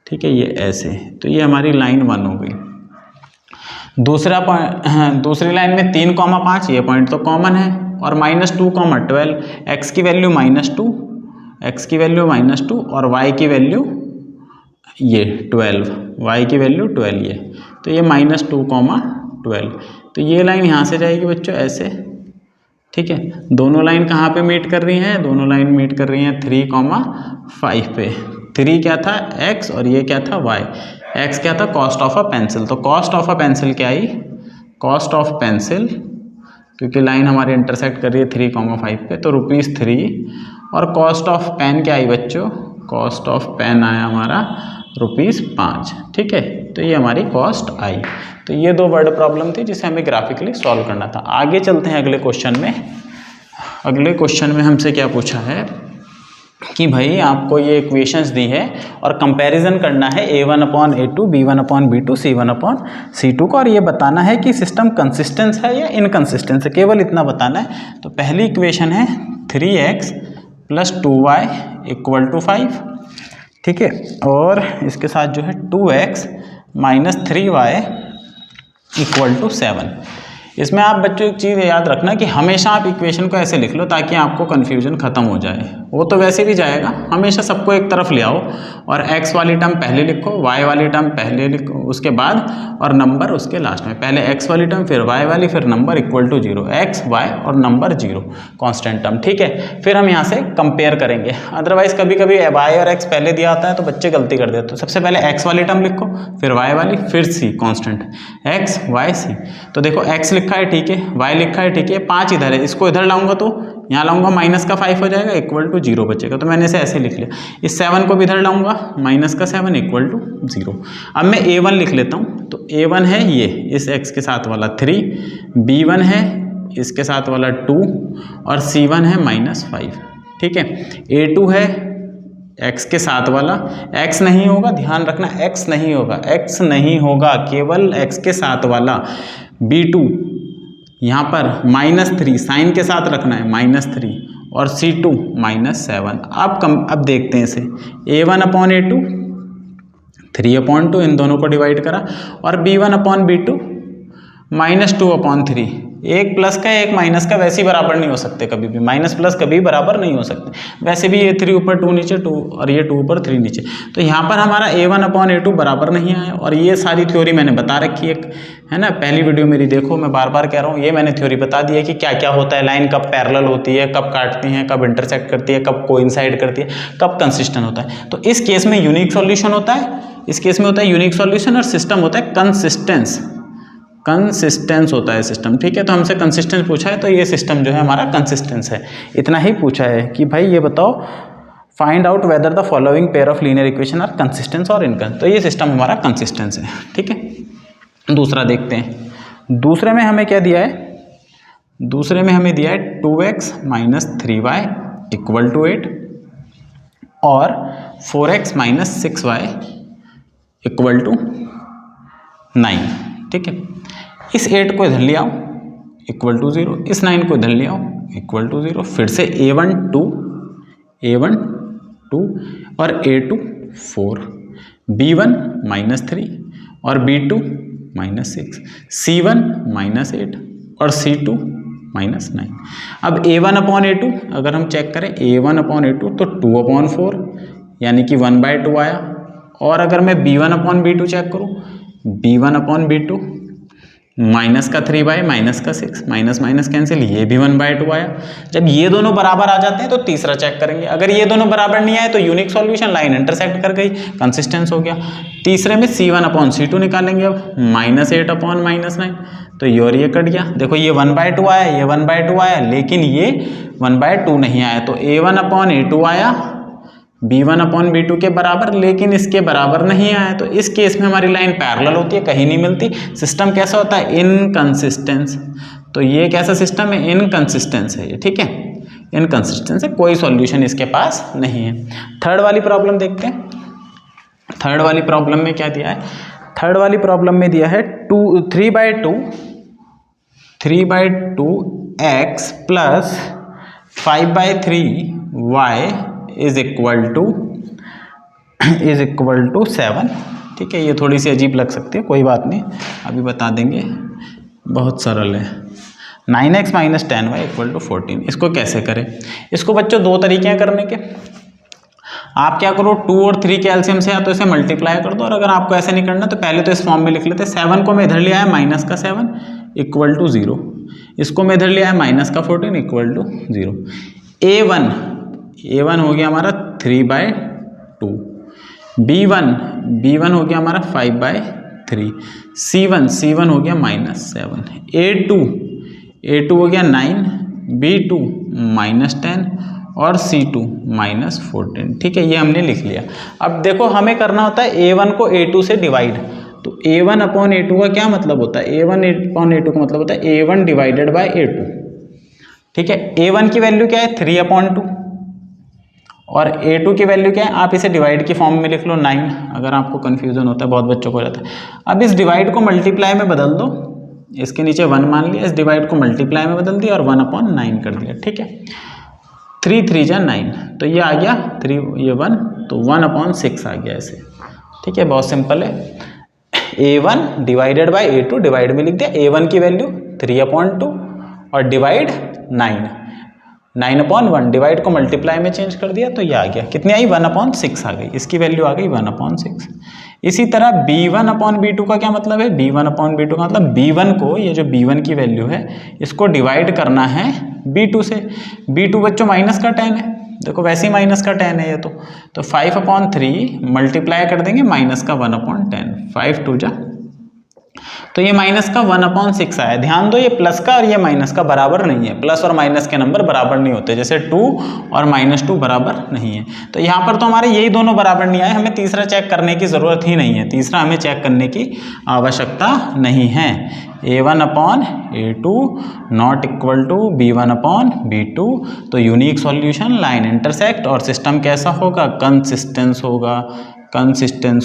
ठीक है, ये ऐसे, तो ये हमारी लाइन 1 हो गई। दूसरा पॉइंट, दूसरी लाइन में 3, 5, ये पॉइंट तो कॉमन है, और -2, 12, x की वैल्यू -2, x की वैल्यू -2 और y की वैल्यू ये 12, y की वैल्यू 12 ये, तो ये -2, 12। तो ये लाइन यहाँ से जाएगी बच्चों ऐसे, ठीक है। दोनों लाइन कहाँ पे मीट कर रही हैं? दोनों लाइन मीट कर रही हैं 3,5 पे। 3 क्या था? x और ये क्या था? y। x क्या था? Cost of a pencil. तो कॉस्ट ऑफ अ पेंसिल क्या आई? कॉस्ट ऑफ पेंसिल, क्योंकि लाइन हमारी इंटरसेक्ट कर रही है 3,5 पे, तो ₹3। और कॉस्ट ऑफ पेन क्या आई बच्चों? कॉस्ट ऑफ पेन आया हमारा ₹5, ठीक है। तो ये हमारी कॉस्ट आई। तो ये 2 वर्ड प्रॉब्लम थी जिसे हमें ग्राफिकली सॉल्व करना था। आगे चलते हैं अगले क्वेश्चन में। अगले क्वेश्चन में हमसे क्या पूछा है कि भाई आपको ये इक्वेशंस दी है और कंपैरिजन करना है A1/A2, B1/B2, C1/C2 का, और ये बताना है कि सिस्टम कंसिस्टेंस है या इनकंसिस्टेंस है, केवल इतना बताना है। तो पहली इक्वेशन है 3x + 2y = 5, ठीक है। और इसके साथ जो है 2x - 3y = 7। इसमें आप बच्चों एक चीज़ याद रखना कि हमेशा आप इक्वेशन को ऐसे लिख लो ताकि आपको कन्फ्यूजन खत्म हो जाए। वो तो वैसे भी जाएगा, हमेशा सबको एक तरफ ले आओ और x वाली टर्म पहले लिखो, y वाली टर्म पहले लिखो, उसके बाद और नंबर उसके लास्ट में। पहले x वाली टर्म, फिर y वाली, फिर नंबर = 0, x, y और नंबर 0, कांस्टेंट टर्म, ठीक है। फिर हम यहाँ से कंपेयर करेंगे। अदरवाइज कभी कभी y और x पहले दिया आता है तो बच्चे गलती कर देते हैं। सबसे पहले x वाली टर्म लिखो, फिर y वाली, फिर c, constant x, y, c। तो देखो x लिखा है, ठीक है, y लिखा है, ठीक है, 5 इधर है, इसको इधर लाऊंगा तो यहाँ लाऊंगा -5 हो जाएगा, = 0 बचेगा। तो मैंने इसे ऐसे लिख लिया। इस 7 को भी इधर लाऊंगा, -7 = 0। अब मैं A1 लिख लेता हूँ। तो A1 है ये इस x के साथ वाला 3, B1 है इसके साथ वाला 2 और C1 है -5, ठीक है। A2 है x के साथ वाला, x नहीं होगा, ध्यान रखना x नहीं होगा, x नहीं होगा, केवल x के साथ वाला। B2 यहाँ पर -3 साइन के साथ रखना है, -3 और C2 -7। अब देखते हैं इसे, A1/A2 3/2, इन दोनों को डिवाइड करा, और B1/B2 -2/3। एक प्लस का एक माइनस का वैसे ही बराबर नहीं हो सकते, कभी भी माइनस प्लस कभी बराबर नहीं हो सकते। वैसे भी ये 3 ऊपर 2 नीचे 2 और ये 2 ऊपर 3 नीचे। तो यहाँ पर हमारा A1/A2 बराबर नहीं आया। और ये सारी थ्योरी मैंने बता रखी है ना, पहली वीडियो मेरी देखो, मैं बार बार कह रहा हूँ, ये मैंने थ्योरी बता दी है कि क्या क्या होता है, लाइन कब पैरेलल होती है, कब काटती है, कब इंटरसेक्ट करती है, कब कोइंसाइड करती है, कब कंसिस्टेंट होता है। तो इस केस में यूनिक सॉल्यूशन होता है, इस केस में होता है यूनिक सॉल्यूशन, और सिस्टम होता है कंसिस्टेंस होता है सिस्टम, ठीक है। तो हमसे कंसिस्टेंस पूछा है, तो ये सिस्टम जो है हमारा कंसिस्टेंस है। इतना ही पूछा है कि भाई ये बताओ, find out whether the following pair of linear equation are consistence और इनकंसिस्टेंस। तो ये सिस्टम हमारा कंसिस्टेंस है, ठीक है। दूसरा देखते हैं। दूसरे में हमें क्या दिया है? दूसरे में हमें दिया है 2x - 3y = 8 और 4x - 6y = 9, ठीक है। इस 8 को इधर ले आओ, = 0, इस 9 को इधर ले आओ, = 0। फिर से A1 2 और A2 4, B1 -3 और B2 -6, C1 -8 और C2 -9। अब A1/A2 अगर हम चेक करें, A1/A2 तो 2/4 यानी कि 1/2 आया। और अगर मैं B1/B2 चेक करूँ, B1/B2 -3/, -6, माइनस कैंसिल, ये भी 1/2 आया। जब ये दोनों बराबर आ जाते हैं तो तीसरा चेक करेंगे। अगर ये दोनों बराबर नहीं आए तो यूनिक सॉल्यूशन, लाइन इंटरसेक्ट कर गई, कंसिस्टेंस हो गया। तीसरे में C1/C2 निकालेंगे अब, -8/-9, तो ये और ये कट गया। देखो ये 1/2 आया, ये 1/2 आया, लेकिन ये 1/2 नहीं आया। तो A1/A2 आया B1/B2 के बराबर, लेकिन इसके बराबर नहीं आया। तो इस केस में हमारी लाइन पैरेलल होती है, कहीं नहीं मिलती। सिस्टम कैसा होता है? इनकंसिस्टेंस। तो ये कैसा सिस्टम है? इनकंसिस्टेंस है ये, ठीक है, इनकंसिस्टेंस है, कोई सॉल्यूशन इसके पास नहीं है। थर्ड वाली प्रॉब्लम देखते हैं। थर्ड वाली प्रॉब्लम में क्या दिया है? थर्ड वाली प्रॉब्लम में दिया है 3/2x + 5/3y is equal to 7, ठीक है। ये थोड़ी सी अजीब लग सकती है, कोई बात नहीं, अभी बता देंगे, बहुत सरल है। 9x - 10y = 14। इसको कैसे करें? इसको बच्चों 2 तरीके हैं करने के। आप क्या करो 2 और 3 के एलसीएम से या तो इसे मल्टीप्लाई कर दो, और अगर आपको ऐसे नहीं करना तो पहले तो इस फॉर्म में लिख लेते। 7 को मैं इधर ले आया माइनस का 7 इक्वल टू 0, इसको मैं इधर ले आया माइनस का 14 इक्वल टू 0। A1 हो गया हमारा 3/2, B1 हो गया हमारा 5/3, C1 हो गया -7, A2 हो गया 9, B2 -10 और C2 -14। ठीक है, ये हमने लिख लिया। अब देखो हमें करना होता है A1 को A2 से डिवाइड, तो A1 अपॉन A2 का क्या मतलब होता है, A1 अपॉन A2 का मतलब होता है A1 डिवाइडेड बाय A2। ठीक है, A1 की वैल्यू क्या है 3/2 और A2 की वैल्यू क्या है, आप इसे डिवाइड की फॉर्म में लिख लो 9, अगर आपको कन्फ्यूजन होता है, बहुत बच्चों को हो जाता है। अब इस डिवाइड को मल्टीप्लाई में बदल दो, इसके नीचे 1 मान लिया, इस डिवाइड को मल्टीप्लाई में बदल दिया और 1/9 कर दिया। ठीक है, 3 3 जा 9, तो ये आ गया 3, ये 1, तो 1/6 आ गया ऐसे। ठीक है, बहुत सिंपल है। A1 divided by A2, divide में लिख दिया A1 की वैल्यू 3/2 और डिवाइड 9/1, डिवाइड को मल्टीप्लाई में चेंज कर दिया, तो ये आ गया कितनी आई 1/6 आ गई, इसकी वैल्यू आ गई 1/6। इसी तरह B1/B2 का क्या मतलब है, B1/B2 का मतलब B1 को, ये जो B1 की वैल्यू है इसको डिवाइड करना है B2 से। B2 बच्चों माइनस का 10 है, देखो वैसे ही माइनस का 10 है ये, तो 5/3 मल्टीप्लाई कर देंगे माइनस का 1/10, 5 2 जा, तो ये माइनस का 1/6 आया। ध्यान दो ये प्लस का और ये माइनस का बराबर नहीं है, प्लस और माइनस के नंबर बराबर नहीं होते, जैसे 2 और -2 बराबर नहीं है। तो यहाँ पर तो हमारे यही दोनों बराबर नहीं आए, हमें तीसरा चेक करने की ज़रूरत ही नहीं है, तीसरा हमें चेक करने की आवश्यकता नहीं है। A1/A2 not equal to B1/B2, तो यूनिक सॉल्यूशन, लाइन इंटरसेक्ट और सिस्टम कैसा होगा, कंसिस्टेंस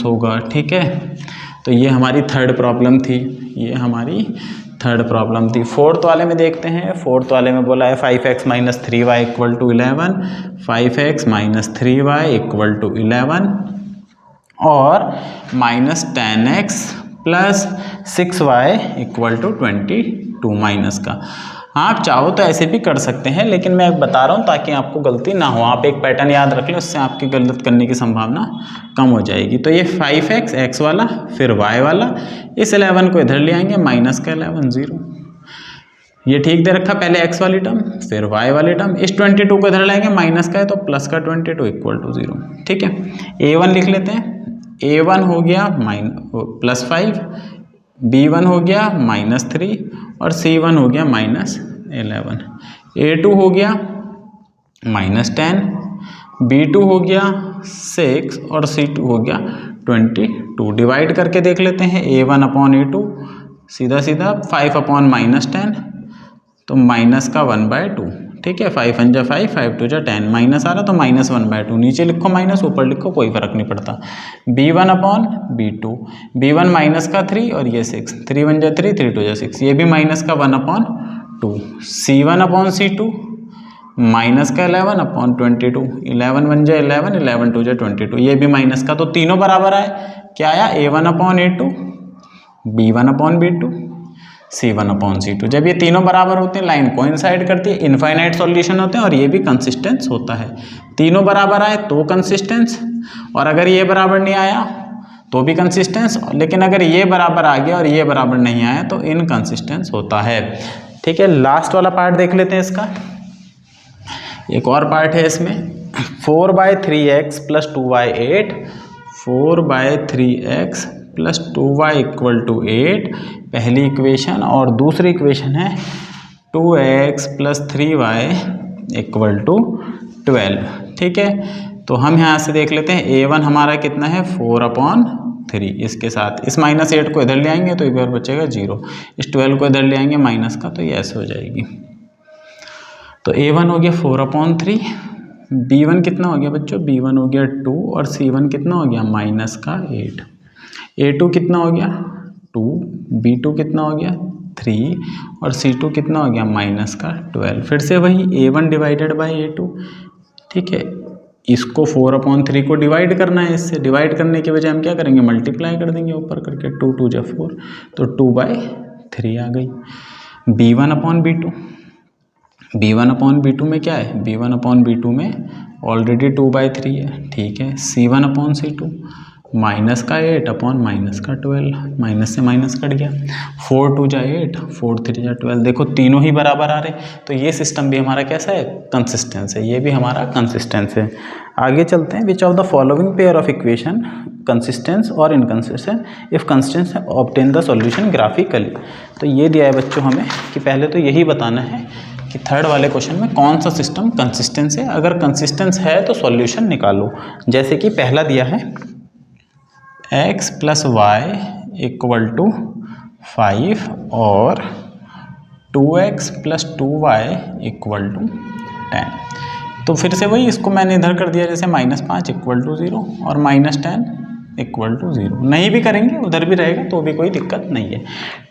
होगा। ठीक है, तो ये हमारी थर्ड प्रॉब्लम थी, ये हमारी थर्ड प्रॉब्लम थी। फोर्थ वाले में देखते हैं, फोर्थ वाले में बोला है 5x - 3y equal to 11, 5x - 3y equal to 11 और -10x + 6y equal to 22 minus का। आप चाहो तो ऐसे भी कर सकते हैं, लेकिन मैं बता रहा हूँ ताकि आपको गलती ना हो, आप एक पैटर्न याद रख लो, उससे आपकी गलत करने की संभावना कम हो जाएगी। तो ये 5x x वाला, फिर y वाला, इस 11 को इधर ले आएंगे, माइनस का 11 0, ये ठीक दे रखा, पहले x वाली टर्म फिर y वाली टर्म, इस 22 को इधर लाएंगे, माइनस का है तो प्लस का 22 इक्वल टू 0। ठीक है, A1 लिख लेते हैं, A1 हो गया +5, B1 हो गया -3 और C1 हो गया -11, A2 हो गया -10, B2 हो गया 6 और C2 हो गया 22। डिवाइड करके देख लेते हैं, A1/A2 सीधा 5/-10, तो माइनस का 1/2। ठीक है, 5 1 जा 5, 5 2 जा 10, माइनस आ रहा तो -1/2, नीचे लिखो माइनस, ऊपर लिखो, कोई फर्क नहीं पड़ता। B1/B2, B1 माइनस का 3 और ये 6, 3 1 जा 3, 3 2 जा 6, ये भी माइनस का 1/2। C1/C2 माइनस का 11/22, 11 1 जा 11, 11 2 जा 22, ये भी माइनस का, तो तीनों बराबर आए। क्या आया, A1/A2, B1/B2, C1/C2। जब ये तीनों बराबर होते हैं, लाइन कोइंसाइड करती है, इनफाइनाइट सॉल्यूशन होते हैं और ये भी कंसिस्टेंस होता है। तीनों बराबर आए तो कंसिस्टेंस, और अगर ये बराबर नहीं आया तो भी कंसिस्टेंस, लेकिन अगर ये बराबर आ गया और ये बराबर नहीं आया तो इनकंसिस्टेंस होता है। ठीक है, लास्ट वाला पार्ट देख लेते हैं इसका। एक और पार्ट है इसमें, 4/3x + 2y 8, 4/3x + 2y equal to 8 पहली इक्वेशन, और दूसरी इक्वेशन है 2x + 3y इक्वल टू 12। ठीक है, तो हम यहाँ से देख लेते हैं, A1 हमारा कितना है 4/3, इसके साथ इस -8 को इधर ले आएंगे तो इधर बचेगा 0, इस 12 को इधर ले आएंगे माइनस का, तो ये ऐसे हो जाएगी। तो A1 हो गया 4/3, B1 कितना हो गया बच्चों, B1 हो गया 2 और C1 कितना हो गया -8, A2 कितना हो गया 2, B2 कितना हो गया 3 और C2 कितना हो गया -12। फिर से वही A1 डिवाइडेड बाय A2। ठीक है, इसको 4/3 को डिवाइड करना है, इससे डिवाइड करने के बजाय हम क्या करेंगे, मल्टीप्लाई कर देंगे ऊपर करके, 2 2 जा 4, तो 2/3 आ गई। B1/B2, B1/B2 में क्या है, B1/B2 में ऑलरेडी 2/3 है, ठीक है। C1/C2 माइनस का 8 अपॉन माइनस का 12, माइनस से माइनस कट गया, 4 2 जा 8, 4 3 जा 12। देखो तीनों ही बराबर आ रहे, तो ये सिस्टम भी हमारा कैसा है, कंसिस्टेंस है, ये भी हमारा कंसिस्टेंस है। आगे चलते हैं। Which of the following pair of equation consistence और inconsistent, if consistence obtain the solution graphically. तो ये दिया है बच्चों हमें कि पहले तो यही बताना है कि थर्ड वाले क्वेश्चन में कौन सा सिस्टम कंसिस्टेंस है। अगर कंसिस्टेंस है तो सॉल्यूशन निकालो। जैसे कि पहला दिया है x + y = 5 और 2x + 2y = 10। तो फिर से वही, इसको मैंने इधर कर दिया जैसे -5 = 0 और -10 = 0। नहीं भी करेंगे उधर भी रहेगा तो भी कोई दिक्कत नहीं है,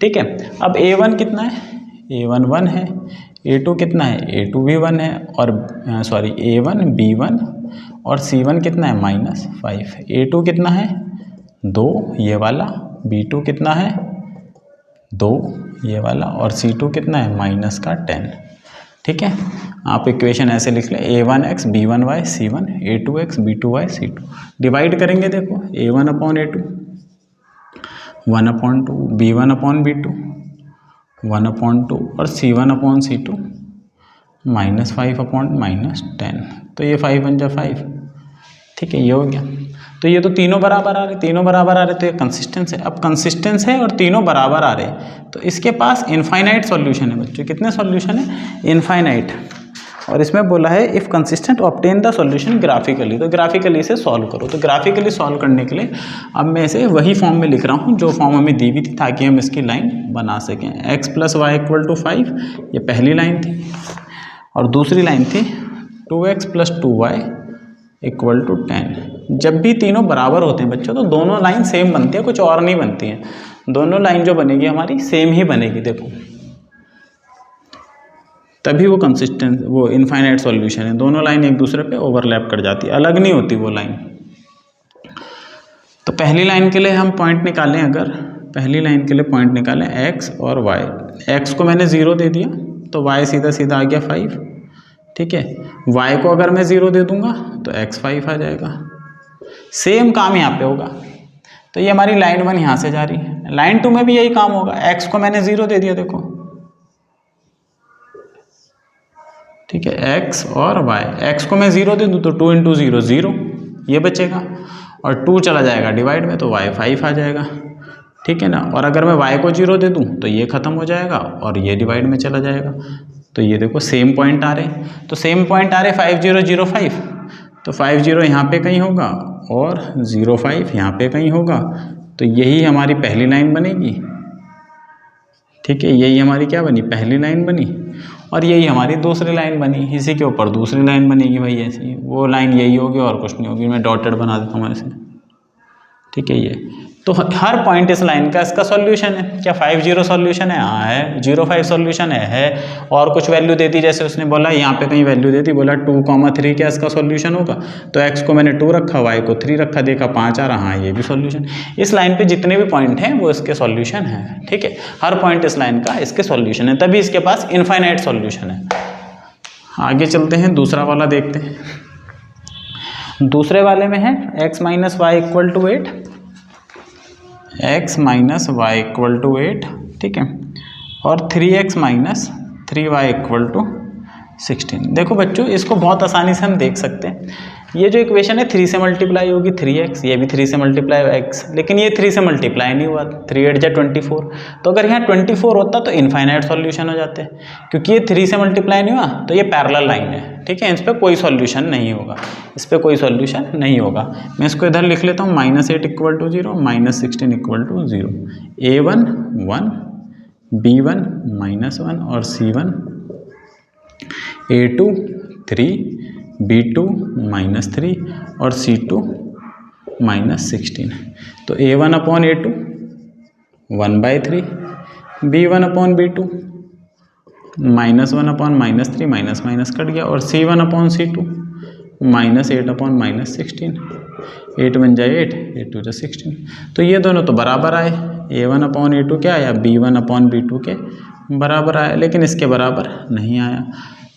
ठीक है। अब a1 कितना है, a1 1 है, a2 कितना है, a2 भी 1 है, और सॉरी a1 b1 और c1 कितना है -5, a2 कितना है 2 ये वाला, b2 कितना है 2 ये वाला, और c2 कितना है -10, ठीक है। आप इक्वेशन ऐसे लिख लें, a1x b1y c1, a2x b2y c2। Divide करेंगे, देखो a1/a2 1/2, b1/b2 1/2 और c1/c2 -5/10। तो ये 5 × 5, ठीक है, ये हो गया। तो ये तो तीनों बराबर आ रहे, तीनों बराबर आ रहे, तो ये कंसिस्टेंस है। अब कंसिस्टेंस है और तीनों बराबर आ रहे, तो इसके पास इनफाइनाइट सॉल्यूशन है बच्चों। कितने सॉल्यूशन है, इनफाइनाइट। और इसमें बोला है if consistent obtain the solution graphically, तो ग्राफिकली इसे सॉल्व करो। तो ग्राफिकली सॉल्व करने के लिए अब मैं इसे वही फॉर्म में लिख रहा हूँ जो फॉर्म हमें दी हुई थी, ताकि हम इसकी लाइन बना सकें। x + y = 5, ये पहली लाइन थी, और दूसरी लाइन थी 2x + 2y = 10। जब भी तीनों बराबर होते हैं बच्चों, तो दोनों लाइन सेम बनती है, कुछ और नहीं बनती है। दोनों लाइन जो बनेगी हमारी सेम ही बनेगी, देखो, तभी वो कंसिस्टेंट, वो इनफाइनाइट सॉल्यूशन है। दोनों लाइन एक दूसरे पे ओवरलैप कर जाती है, अलग नहीं होती वो लाइन। तो पहली लाइन के लिए हम पॉइंट निकालें, अगर पहली लाइन के लिए पॉइंट निकालें x और y, x को मैंने 0 दे दिया तो y सीधा सीधा आ गया 5, ठीक है। y को अगर मैं 0 दे दूंगा तो x 5 आ जाएगा। सेम काम यहाँ पे होगा। तो ये हमारी लाइन 1 यहाँ से जा रही है, लाइन 2 में भी यही काम होगा। x को मैंने 0 दे दिया, देखो, ठीक है, x और y। x को मैं 0 दे दूँ तो 2 × 0 0, ये बचेगा, और 2 चला जाएगा डिवाइड में तो y 5 आ जाएगा, ठीक है ना। और अगर मैं y को 0 दे दूँ तो ये ख़त्म हो जाएगा और ये डिवाइड में चला जाएगा। तो ये देखो सेम पॉइंट आ रहे, तो सेम पॉइंट आ रहे 5 0 0 5, तो 5 0 यहाँ पे कहीं होगा और 0 5 यहाँ पे कहीं होगा। तो यही हमारी पहली लाइन बनेगी, ठीक है, यही हमारी क्या बनी, पहली लाइन बनी, और यही हमारी दूसरी लाइन बनी। इसी के ऊपर दूसरी लाइन बनेगी भाई, ऐसी वो लाइन यही होगी और कुछ नहीं होगी। मैं डॉटेड बना देता हूँ ऐसे, ठीक है। ये तो हर पॉइंट इस लाइन का इसका सॉल्यूशन है। क्या 5 0 सॉल्यूशन है, हाँ है। 0 5 सॉल्यूशन है। और कुछ वैल्यू दे दी, जैसे उसने बोला यहाँ पे कहीं वैल्यू दे दी, बोला 2, 3 क्या इसका सॉल्यूशन होगा, तो x को मैंने 2 रखा, y को 3 रखा, देखा 5 आ रहा, हाँ ये भी सॉल्यूशन। इस लाइन पे जितने भी पॉइंट हैं वो इसके सॉल्यूशन है, ठीक है। हर पॉइंट इस लाइन का इसके सॉल्यूशन है, तभी इसके पास इनफाइनाइट सॉल्यूशन है। आगे चलते हैं, दूसरा वाला देखते हैं। दूसरे वाले में है x - y = 8, x - y = 8, ठीक है, और 3x - 3y = 16। देखो बच्चों, इसको बहुत आसानी से हम देख सकते हैं। ये जो इक्वेशन है 3 से मल्टीप्लाई होगी 3x, ये भी 3 से मल्टीप्लाई x, लेकिन ये 3 से मल्टीप्लाई नहीं हुआ, 3 8 जा 24। तो अगर यहाँ 24 होता तो इनफाइनाइट सॉल्यूशन हो जाते, क्योंकि ये 3 से मल्टीप्लाई नहीं हुआ, तो ये पैरेलल लाइन है, ठीक है। इस पर कोई सॉल्यूशन नहीं होगा, इस पर कोई सॉल्यूशन नहीं होगा। मैं इसको इधर लिख लेता हूँ, -8 = 0, -16 = 0, a1 1, b1 -1 और c1, a2 3, b2 -3 और c2 -16। तो a1/a2 1/3, b1/b2 -1/-3, minus minus cut गया, और c1/c2 -8/-16। 8 1 जा 8, 8 2 जा 16। तो ये दोनों तो बराबर आए, a1/a2 क्या आया, b1/b2 के बराबर आया, लेकिन इसके बराबर नहीं आया।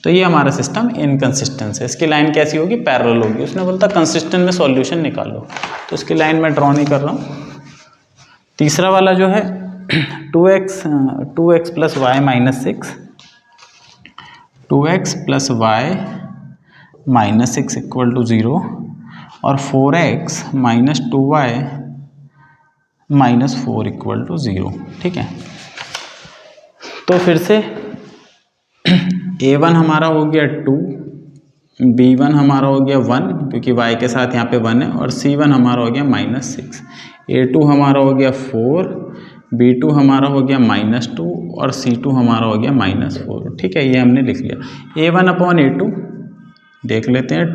तो ये हमारा सिस्टम इनकंसिस्टेंट है। इसकी लाइन कैसी होगी, पैरेलल होगी। उसने बोलता कंसिस्टेंट में सॉल्यूशन निकालो, तो इसकी लाइन मैं ड्रॉ नहीं कर रहा हूँ। तीसरा वाला जो है 2x plus Y minus 6, 2x plus Y minus 6 equal to 0 और 4x minus 2y minus 4 equal to 0। ठीक है, तो फिर से a1 हमारा हो गया 2, b1 हमारा हो गया 1 क्योंकि y के साथ यहाँ पे 1 है, और c1 हमारा हो गया माइनस 6, a2 हमारा हो गया 4, b2 हमारा हो गया माइनस 2 और c2 हमारा हो गया माइनस 4। ठीक है, ये हमने लिख लिया। a1 अपॉन a2 देख लेते हैं,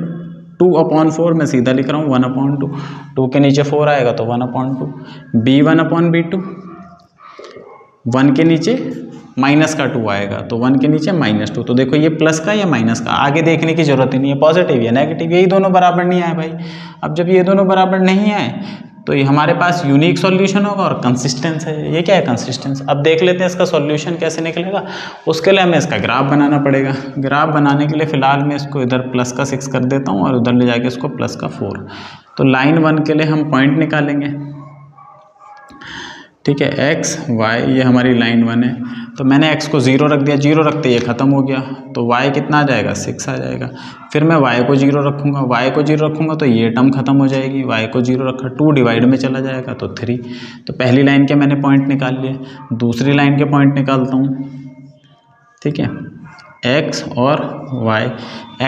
2/4 मैं सीधा लिख रहा हूँ 1/2, 2 के नीचे 4 आएगा तो 1/2, b1 अपॉन b2, 1 के नीचे माइनस का 2 आएगा तो 1 के नीचे माइनस 2। तो देखो ये प्लस का या माइनस का, आगे देखने की जरूरत ही नहीं है, पॉजिटिव या नेगेटिव, यही दोनों बराबर नहीं आए भाई। अब जब ये दोनों बराबर नहीं आए तो ये हमारे पास यूनिक सॉल्यूशन होगा और कंसिस्टेंस है। ये क्या है, कंसिस्टेंस। अब देख लेते हैं इसका सॉल्यूशन कैसे निकलेगा। उसके लिए हमें इसका ग्राफ बनाना पड़ेगा। ग्राफ बनाने के लिए फिलहाल मैं इसको इधर प्लस का 6 कर देता हूँ और उधर ले जाके इसको प्लस का 4। तो लाइन 1 के लिए हम पॉइंट निकालेंगे। ठीक है, x y ये हमारी लाइन 1 है, तो मैंने x को 0 रख दिया, 0 रखते ये ख़त्म हो गया, तो y कितना आ जाएगा, 6 आ जाएगा। फिर मैं y को 0 रखूँगा, y को 0 रखूँगा तो ये टर्म खत्म हो जाएगी, y को 0 रखा 2 डिवाइड में चला जाएगा तो 3। तो पहली लाइन के मैंने पॉइंट निकाल लिए, दूसरी लाइन के पॉइंट निकालता हूँ। ठीक है, x और y,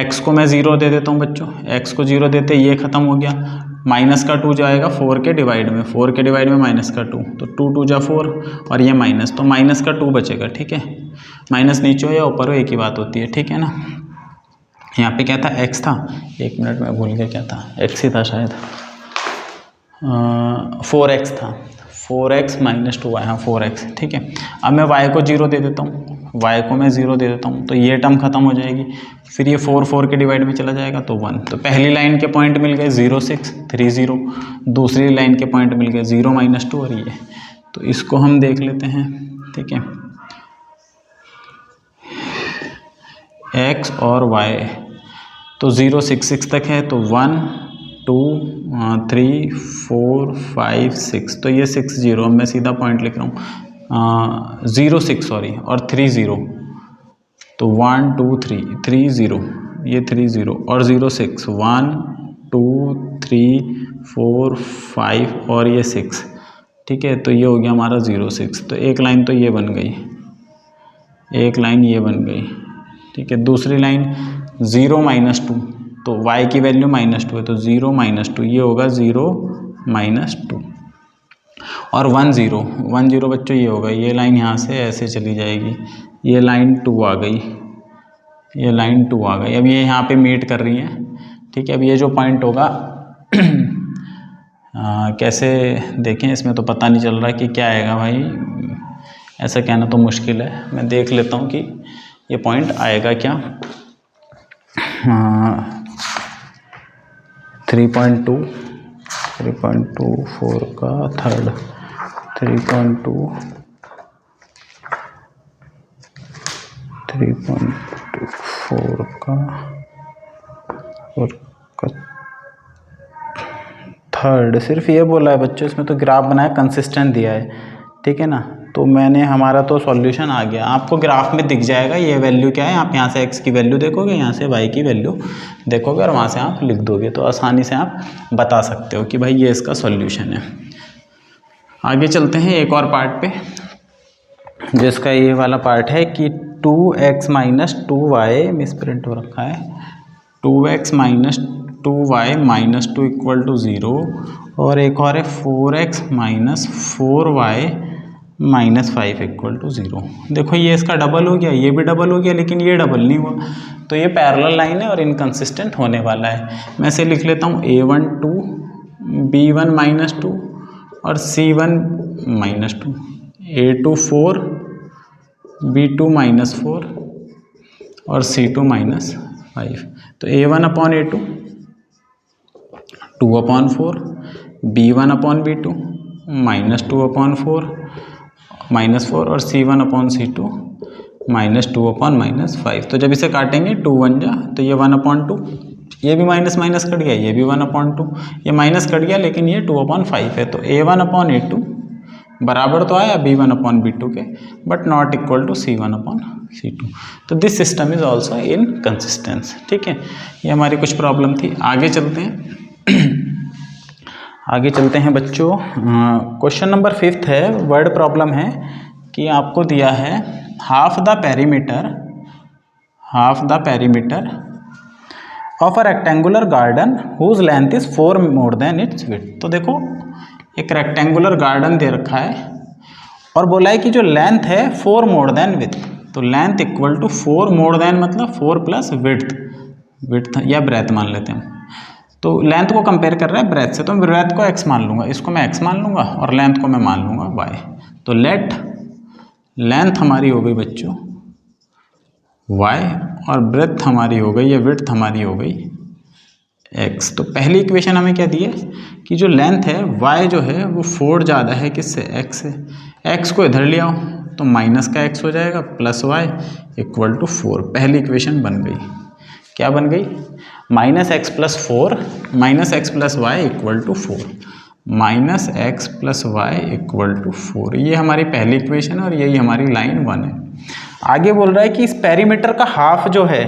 x को मैं 0 दे देता हूँ बच्चों, x को 0 देते ये ख़त्म हो गया, माइनस का 2 जाएगा 4 के डिवाइड में, 4 के डिवाइड में माइनस का 2, तो 2 2 जा 4 और ये माइनस, तो माइनस का 2 बचेगा। ठीक है, माइनस नीचे हो या ऊपर हो एक ही बात होती है। ठीक है ना, यहाँ पे क्या था, x था, 1 मिनट में भूल गया क्या था, x ही था शायद, 4x था, 4x माइनस 2y, हाँ 4x। ठीक है, अब मैं y को 0 दे देता हूँ, y को मैं 0 दे देता हूँ तो ये टर्म खत्म हो जाएगी, फिर ये 4 4 के डिवाइड में चला जाएगा तो 1। तो पहली लाइन के पॉइंट मिल गए 0 6 3 0, दूसरी लाइन के पॉइंट मिल गए 0 माइनस 2 और ये, तो इसको हम देख लेते हैं। ठीक है, x और y तो 0 6 6 तक है, तो 1 2 3 4 5 6, तो ये 6 0, मैं सीधा पॉइंट लिख रहा हूँ, 0 6 सॉरी और 3 0, तो 1 2 3 3 0, ये 3 0 और 0 6 1 2 3 4 5 और ये 6। ठीक है, तो ये हो गया हमारा 0 6, तो एक लाइन तो ये बन गई, एक लाइन ये बन गई। ठीक है, दूसरी लाइन 0 माइनस 2, तो y की वैल्यू माइनस 2 है, तो 0 माइनस 2 ये होगा 0 माइनस 2 और 1 0 1 0 बच्चों ये होगा, ये लाइन यहाँ से ऐसे चली जाएगी, ये लाइन 2 आ गई, ये लाइन 2 आ गई। अब ये यहाँ पे मीट कर रही है। ठीक है, अब ये जो पॉइंट होगा कैसे देखें, इसमें तो पता नहीं चल रहा कि क्या आएगा भाई, ऐसा कहना तो मुश्किल है, मैं देख लेता हूँ कि ये पॉइंट आएगा क्या। 3.24 का थर्ड, 3.24 का और थर्ड, सिर्फ ये बोला है बच्चों, इसमें तो ग्राफ बनाया कंसिस्टेंट दिया है। ठीक है ना, तो मैंने हमारा तो सॉल्यूशन आ गया, आपको ग्राफ में दिख जाएगा ये वैल्यू क्या है, आप यहाँ से x की वैल्यू देखोगे, यहाँ से y की वैल्यू देखोगे और वहाँ से आप लिख दोगे, तो आसानी से आप बता सकते हो कि भाई ये इसका सॉल्यूशन है। आगे चलते हैं एक और पार्ट पे, जिसका ये वाला पार्ट है कि 2x minus 2y miss print हो रखा है, 2x minus 2y minus 2 equal to 0, और एक और है 4x minus 4y minus 5 equal to 0। देखो ये इसका डबल हो गया, ये भी डबल हो गया, लेकिन ये डबल नहीं हुआ, तो ये पैरेलल लाइन है और इनकंसिस्टेंट होने वाला है। मैं इसे लिख लेता हूँ a1 2 b1 माइनस 2 और c1 minus 2, a2 4 b2 minus 4 और c2 माइनस 5। तो a1 upon a2 2/4, b1 upon b2 -2/4 -4 और c1 अपॉन c2 -2/-5। तो जब इसे काटेंगे 2 1 जा तो ये 1/2, ये भी माइनस माइनस कट गया, ये भी 1/2, ये माइनस कट गया लेकिन ये 2/5 है। तो A1/A2 बराबर तो आया B1/B2 के, but not equal to C1/C2। तो this system is also inconsistence. ठीक है, ये हमारी कुछ प्रॉब्लम थी। आगे चलते हैं आगे चलते हैं बच्चों। क्वेश्चन नंबर 5 है, वर्ड प्रॉब्लम है कि आपको दिया है half the perimeter of a rectangular garden whose length is 4 more than its width. तो देखो एक रेक्टेंगुलर गार्डन दे रखा है और बोला है कि जो लेंथ है 4 मोर देन विड्थ। तो length equal to 4 more than मतलब 4 प्लस विड्थ या ब्रेथ मान लेते हैं। तो लेंथ को कंपेयर कर रहा है ब्रेथ से, तो मैं ब्रेथ को x मान लूँगा, इसको मैं x मान लूँगा और लेंथ को मैं मान लूँगा y। तो लेट लेंथ हमारी हो गई बच्चों y और ब्रेथ हमारी हो गई या विड्थ हमारी हो गई x। तो पहली इक्वेशन हमें क्या दी है कि जो लेंथ है y जो है वो 4 ज़्यादा है किससे, x से। x को इधर ले आओ तो माइनस का x हो जाएगा प्लस y इक्वल टू 4। पहली इक्वेशन बन गई। क्या बन गई? -x + y equal to 4, -x + y equal to 4। ये हमारी पहली इक्वेशन है और यही हमारी लाइन 1 है। आगे बोल रहा है कि इस पेरीमीटर का हाफ जो है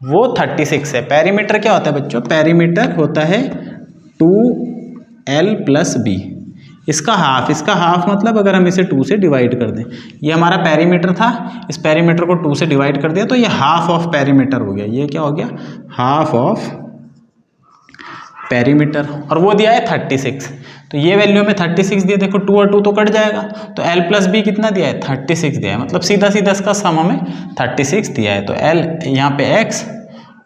वो 36 है। पेरीमीटर क्या होता है बच्चों? पेरीमीटर होता है 2l + b। इसका हाफ मतलब अगर हम इसे 2 से डिवाइड कर दें, ये हमारा पेरीमीटर था, इस पेरीमीटर को 2 से डिवाइड कर दिया तो ये हाफ ऑफ पेरीमीटर हो गया। ये क्या हो गया? Half of perimeter. और वो दिया है 36, तो ये वैल्यू में 36 दिया। देखो 2 और 2 तो कट जाएगा, तो l + b कितना दिया है? 36 दिया है। मतलब सीधा सीधा इसका सम हमें 36 दिया है। तो l यहाँ पे x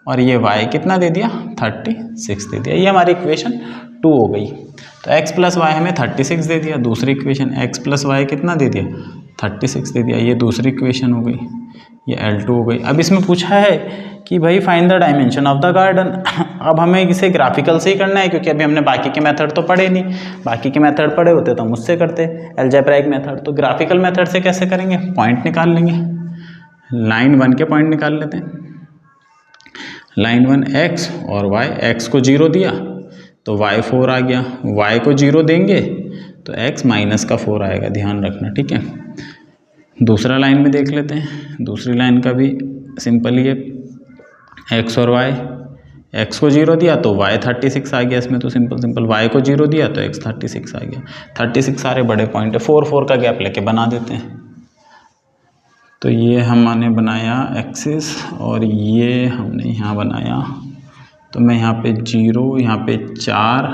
और ये y कितना दे दिया? 36 दे दिया। ये हमारी इक्वेशन 2 हो गई। तो x + y हमें 36 दे दिया। दूसरी इक्वेशन x + y कितना दे दिया? 36 दे दिया। ये दूसरी इक्वेशन हो गई, ये L2 हो गई। अब इसमें पूछा है कि भाई find the dimension of the garden. अब हमें इसे ग्राफिकल से ही करना है क्योंकि अभी हमने बाकी के मेथड तो पढ़े नहीं। बाकी के मेथड पढ़े होते तो हम उससे करते अलजेब्राइक मेथड। तो ग्राफिकल मेथड से कैसे करेंगे? पॉइंट निकाल लेंगे। लाइन 1 के पॉइंट निकाल लेते हैं। लाइन 1 x और y, x को 0 दिया तो y 4 आ गया, y को 0 देंगे तो x -4 आएगा, ध्यान रखना। ठीक है, दूसरा लाइन में देख लेते हैं। दूसरी लाइन का भी सिंपल ही है, x और y, x को 0 दिया तो y 36 आ गया इसमें। तो सिंपल y को 0 दिया तो x 36 आ गया। 36 सारे बड़े पॉइंट है, 4 का गैप लेके बना देते हैं। तो ये हमने बनाया एक्सिस और ये हमने यहाँ बनाया। तो मैं यहाँ पे 0, यहाँ पे 4,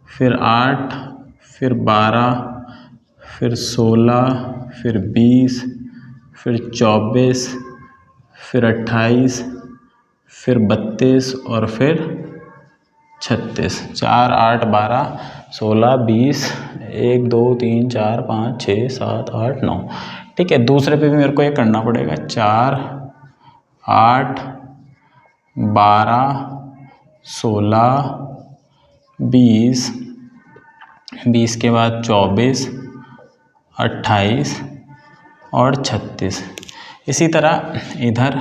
फिर 8, फिर 12, फिर 16, फिर 20, फिर 24, फिर 28, फिर 32 और फिर 36। 4, 8, 12, 16, 20, 1 2 3 4 5 6 7 8 9। ठीक है, दूसरे पे भी मेरे को ये करना पड़ेगा। 4, 8, 12, 16, 20, 20 के बाद 24, 28 और 36। इसी तरह इधर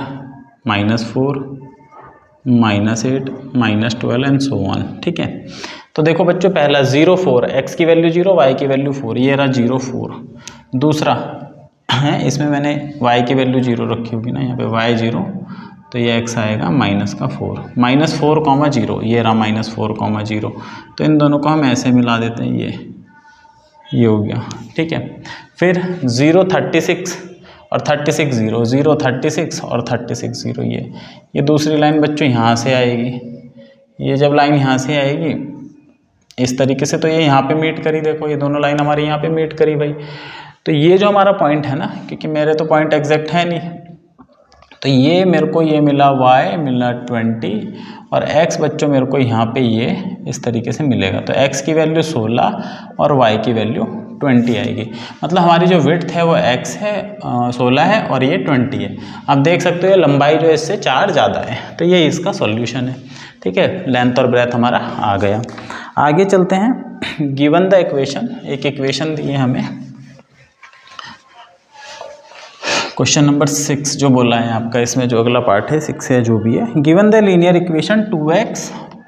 -4, -8, -12 एंड सो ऑन। ठीक है, तो देखो बच्चों, पहला 0 4, x की वैल्यू 0, y की वैल्यू 4, ये रहा 0 4। दूसरा है, इसमें मैंने y की वैल्यू 0 रखी होगी ना, यहाँ पे y 0, तो ये x आएगा -4, -4, 0, ये रहा -4, 0। तो इन दोनों को हम ऐसे मिला देते हैं, ये हो गया। ठीक है, फिर 0 36 और 36 0, 0 36 और 36 0। ये दूसरी लाइन बच्चों यहाँ से आएगी। ये जब लाइन यहाँ से आएगी इस तरीके से, तो ये यहाँ पे मीट करी। देखो ये दोनों लाइन हमारी यहाँ पे मीट करी भाई। तो ये जो हमारा पॉइंट है ना, क्योंकि मेरे तो पॉइंट एग्जैक्ट है नहीं, तो ये मेरे को ये मिला y मिला 20 और x बच्चों मेरे को यहाँ पे ये इस तरीके से मिलेगा। तो x की वैल्यू 16 और y की वैल्यू 20 आएगी। मतलब हमारी जो विड्थ है वो x है 16 है और ये 20 है। आप देख सकते हो लंबाई जो इससे 4 ज़्यादा है। तो ये इसका सॉल्यूशन है। ठीक है, लेंथ और ब्रेथ हमारा आ गया। आगे चलते हैं। गिवन द इक्वेशन, एक इक्वेशन दी है हमें क्वेश्चन नंबर 6 जो बोला है आपका, इसमें जो अगला पार्ट है 6 है जो भी है, given the linear equation 2x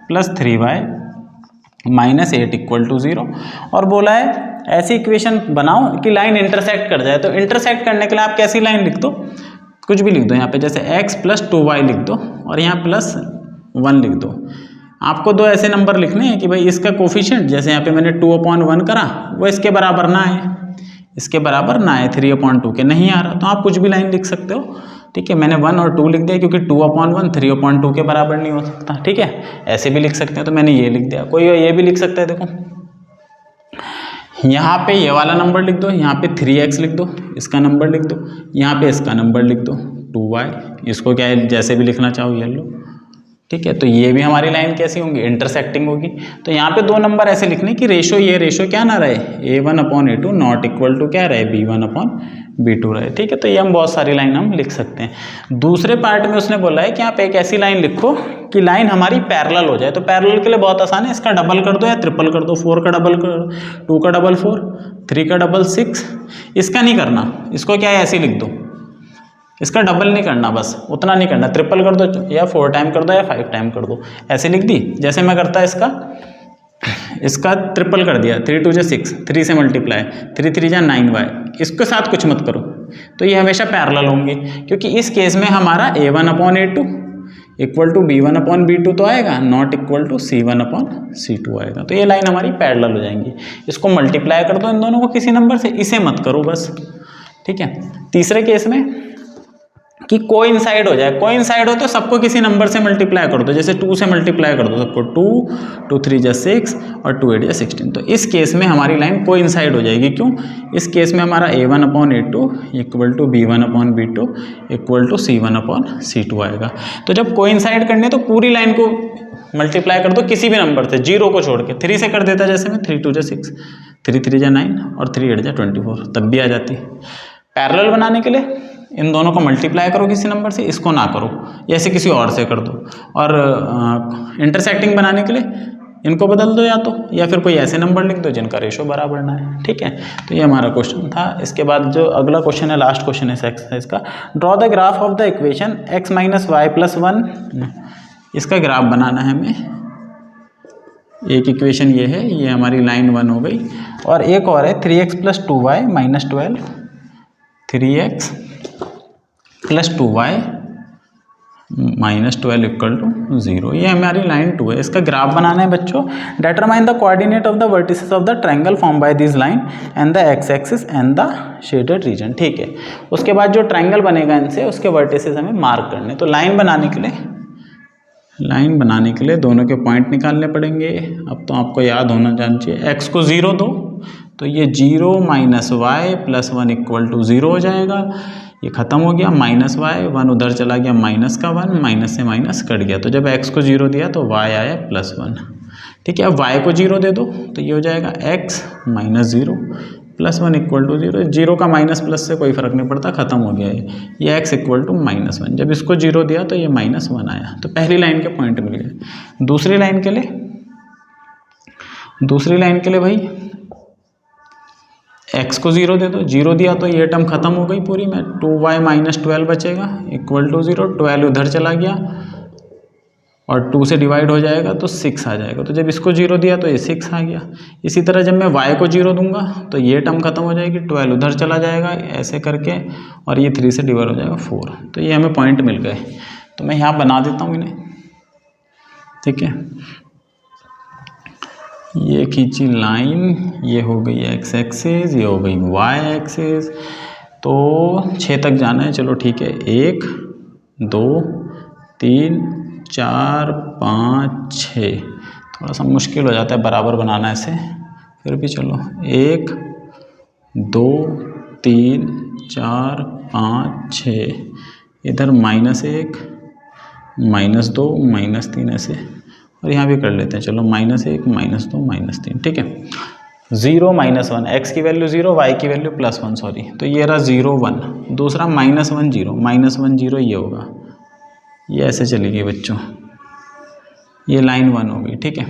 + 3y - 8 = 0, और बोला है ऐसी इक्वेशन बनाओ कि लाइन इंटरसेक्ट कर जाए। तो इंटरसेक्ट करने के लिए आप कैसी लाइन लिख दो, कुछ भी लिख दो यहाँ पे, जैसे x + 2y लिख दो और यहाँ +1 लिख दो। आपको दो ऐसे नंबर लिखने हैं कि भाई इसका कोफिशिएंट, जैसे यहाँ पे मैंने 2/1 करा, वो इसके बराबर ना आए, इसके बराबर ना आए, 3/2 के नहीं आ रहा, तो आप कुछ भी लाइन लिख सकते हो। ठीक है, मैंने 1 और 2 लिख दिया क्योंकि 2/1 3/2 के बराबर नहीं हो सकता। ठीक है, ऐसे भी लिख सकते हैं, तो मैंने ये लिख दिया। कोई ये भी लिख सकता है, देखो यहाँ पे ये वाला नंबर लिख दो, यहाँ पे 3x लिख दो, इसका नंबर लिख दो, यहाँ पे इसका नंबर लिख दो 2y, इसको क्या है जैसे भी लिखना चाहो ये लो। ठीक है, तो ये भी हमारी लाइन कैसी होंगी, इंटरसेक्टिंग होगी। तो यहाँ पे दो नंबर ऐसे लिखने की रेशो, ये रेशो क्या ना रहे, a1/a2 नॉट इक्वल टू क्या रहे, b1/b2 रहे। ठीक है, तो ये हम बहुत सारी लाइन हम लिख सकते हैं। दूसरे पार्ट में उसने बोला है कि आप एक ऐसी लाइन लिखो कि लाइन हमारी पैरेलल हो जाए। तो पैरेलल के लिए बहुत आसान है, इसका डबल कर दो या ट्रिपल कर दो, 4 का डबल कर, 2 का डबल 4, 3 का डबल 6। इसका नहीं करना, इसको क्या है ऐसे लिख दो, इसका डबल नहीं करना, बस उतना नहीं करना, ट्रिपल कर दो या 4 टाइम कर दो या 5 टाइम कर दो, ऐसे लिख दी। जैसे मैं करता इसका ट्रिपल कर दिया, 3 2 6, 3 से मल्टीप्लाई, 3 3 9y, इसके साथ कुछ मत करो, तो ये हमेशा पैरेलल होंगे, क्योंकि इस केस में हमारा a1/a2 = b1/b2 तो आएगा, नॉट इक्वल टू c1/c2 आएगा। तो ये लाइन हमारी पैरेलल हो जाएंगी। इसको मल्टीप्लाई कर दो इन दोनों को किसी नंबर से, इसे मत करो बस। ठीक है, तीसरे केस में कि कोइंसाइड हो जाए, कोइंसाइड हो तो सबको किसी नंबर से मल्टीप्लाई कर दो, जैसे 2 से मल्टीप्लाई कर दो सबको, 2 2 3 6 और 2 8 16। तो इस केस में हमारी लाइन कोइंसाइड हो जाएगी। क्यों? इस केस में हमारा a1/a2 = b1/b2 = c1/c2 आएगा। तो जब कोइंसाइड करने तो पूरी लाइन को मल्टीप्लाई कर दो किसी भी नंबर से, 0 को छोड़ के। 3 से कर देता, जैसे मैं 3 2 6, 3 3 9 और 3 8 24, तब भी आ जाती। पैरेलल बनाने के लिए इन दोनों को मल्टीप्लाई करो किसी नंबर से, इसको ना करो, ऐसे किसी और से कर दो। और इंटरसेक्टिंग बनाने के लिए इनको बदल दो या फिर कोई ऐसे नंबर लिख दो जिनका रेशो बराबर ना है। ठीक है, तो ये हमारा क्वेश्चन था। इसके बाद जो अगला क्वेश्चन है, लास्ट क्वेश्चन है एक्सरसाइज का, draw the graph of the equation x - y + 1। इसका ग्राफ बनाना है हमें। एक इक्वेशन ये है, ये हमारी लाइन 1 हो गई, और एक और है 3x + 2y - 12, 3x + 2y - 12 = 0। ये हमारी लाइन 2 है। इसका ग्राफ बनाना है बच्चों। Determine the coordinate of the vertices of the triangle form by this line and the x axis and the shaded region. ठीक है, उसके बाद जो ट्रायंगल बनेगा इनसे, उसके वर्टिसेस हमें मार्क करने। तो लाइन बनाने के लिए दोनों के पॉइंट निकालने पड़ेंगे। अब तो आपको याद होना चाहिए, x को 0 दो तो ये 0 - y + 1 = 0 हो जाएगा। ये खत्म हो गया, -y, 1 उधर चला गया, -1, माइनस से माइनस कट गया। तो जब x को 0 दिया तो y आया +1। ठीक है, अब y को 0 दे दो तो ये हो जाएगा x - 0 + 1 = 0। 0 का माइनस प्लस से कोई फर्क नहीं पड़ता, खत्म हो गया ये x = -1। जब इसको 0 दिया तो ये -1 आया। तो पहली लाइन के पॉइंट मिल गए। दूसरी लाइन के लिए भाई x को 0 दे दो, 0 दिया तो ये टर्म खत्म हो गई पूरी में, 2y - 12 बचेगा = 0। 12 उधर चला गया और 2 से डिवाइड हो जाएगा तो 6 आ जाएगा। तो जब इसको 0 दिया तो ये 6 आ गया। इसी तरह जब मैं y को 0 दूंगा तो ये टर्म खत्म हो जाएगी, 12 उधर चला जाएगा ऐसे करके, और ये 3 से डिवाइड हो जाएगा 4। तो ये हमें पॉइंट मिल गए। तो मैं यहाँ बना देता हूँ इन्हें। ठीक है, ये खींची लाइन, ये हो गई x एक्सिस, ये हो गई y एक्सिस। तो 6 तक जाना है, चलो ठीक है। 1 2 3 4 5 6, थोड़ा सा मुश्किल हो जाता है बराबर बनाना ऐसे, फिर भी चलो। 1 2 3 4 5 6, इधर -1 -2 -3 ऐसे, और यहाँ भी कर लेते हैं, चलो -1 -2 -3। ठीक है, 0 - 1, x की वैल्यू 0, y की वैल्यू +1, सॉरी। तो ये रहा 0 1, दूसरा -1 0, -1 0 ये होगा, ये ऐसे चलेगी बच्चों, ये लाइन 1 हो गई। ठीक है,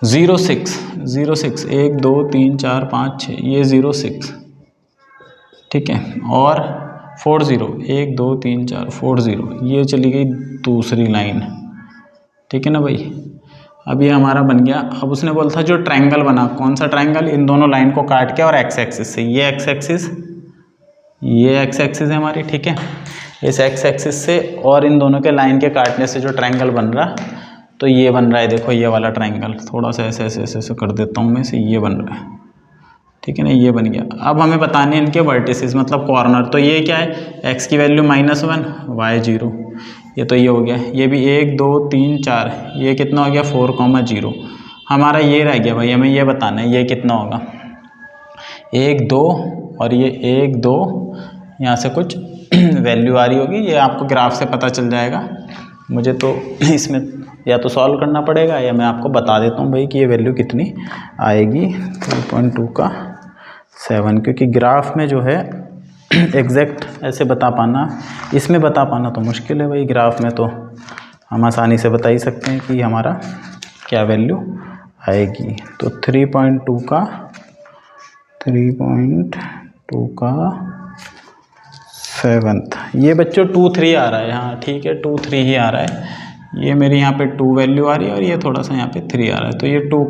0 6 1 2 3 4 5 6, ये 0 6। ठीक है, और 40, 1 2 3 4 40, ये चली गई दूसरी लाइन, ठीक है ना भाई। अब ये हमारा बन गया। अब उसने बोला था जो ट्रायंगल बना, कौन सा ट्रायंगल, इन दोनों लाइन को काट के और एक्स एक्सिस से, ये एक्स एक्सिस, ये एक्स एक्सिस है हमारी, ठीक है। इस एक्स एक्सिस से और इन दोनों के लाइन के काटने से जो ट्रायंगल बन रहा, तो ये बन रहा है, देखो ये वाला ट्रायंगल, थोड़ा सा ऐसे ऐसे ऐसे कर देता हूँ मैं इसे, ये बन रहा है, ठीक है ना, ये बन गया। अब हमें बताने इनके वर्टिसेस मतलब कॉर्नर, तो ये क्या है, x की वैल्यू -1, y 0, ये तो ये हो गया। ये भी 1 2 3 4, ये कितना हो गया 4, 0। हमारा ये रह गया भाई, हमें ये बताना है ये कितना होगा, 1 2 और ये 1 2, यहाँ से कुछ वैल्यू आ रही होगी, ये आपको ग्राफ से पता चल जाएगा। मुझे तो इसमें या तो सॉल्व करना पड़ेगा या मैं आपको बता देता हूँ भाई कि ये वैल्यू कितनी आएगी, 3.2 का 7, क्योंकि ग्राफ में जो है एग्जैक्ट ऐसे बता पाना, इसमें बता पाना तो मुश्किल है भाई, ग्राफ में तो हम आसानी से बता ही सकते हैं कि हमारा क्या वैल्यू आएगी। तो 3.2 का 7, ये बच्चों 2 3 आ रहा है, हाँ ठीक है 2 3 ही आ रहा है। ये मेरी यहाँ पे 2 वैल्यू आ रही है और ये थोड़ा सा यहाँ पे 3 आ रहा है, तो ये 2,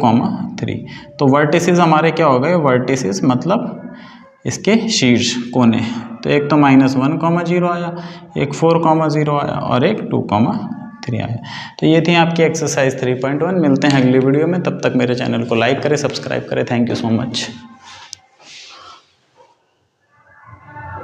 3। तो वर्टिसेस हमारे क्या हो गए, वर्टिसेस मतलब इसके शीर्ष कोने, तो एक तो -1, 0 आया, एक 4, 0 आया और एक 2, 3 आया। तो ये थी आपकी एक्सरसाइज 3.1। मिलते हैं अगली वीडियो में, तब तक मेरे चैनल को लाइक करें, सब्सक्राइब करें। Thank you so much.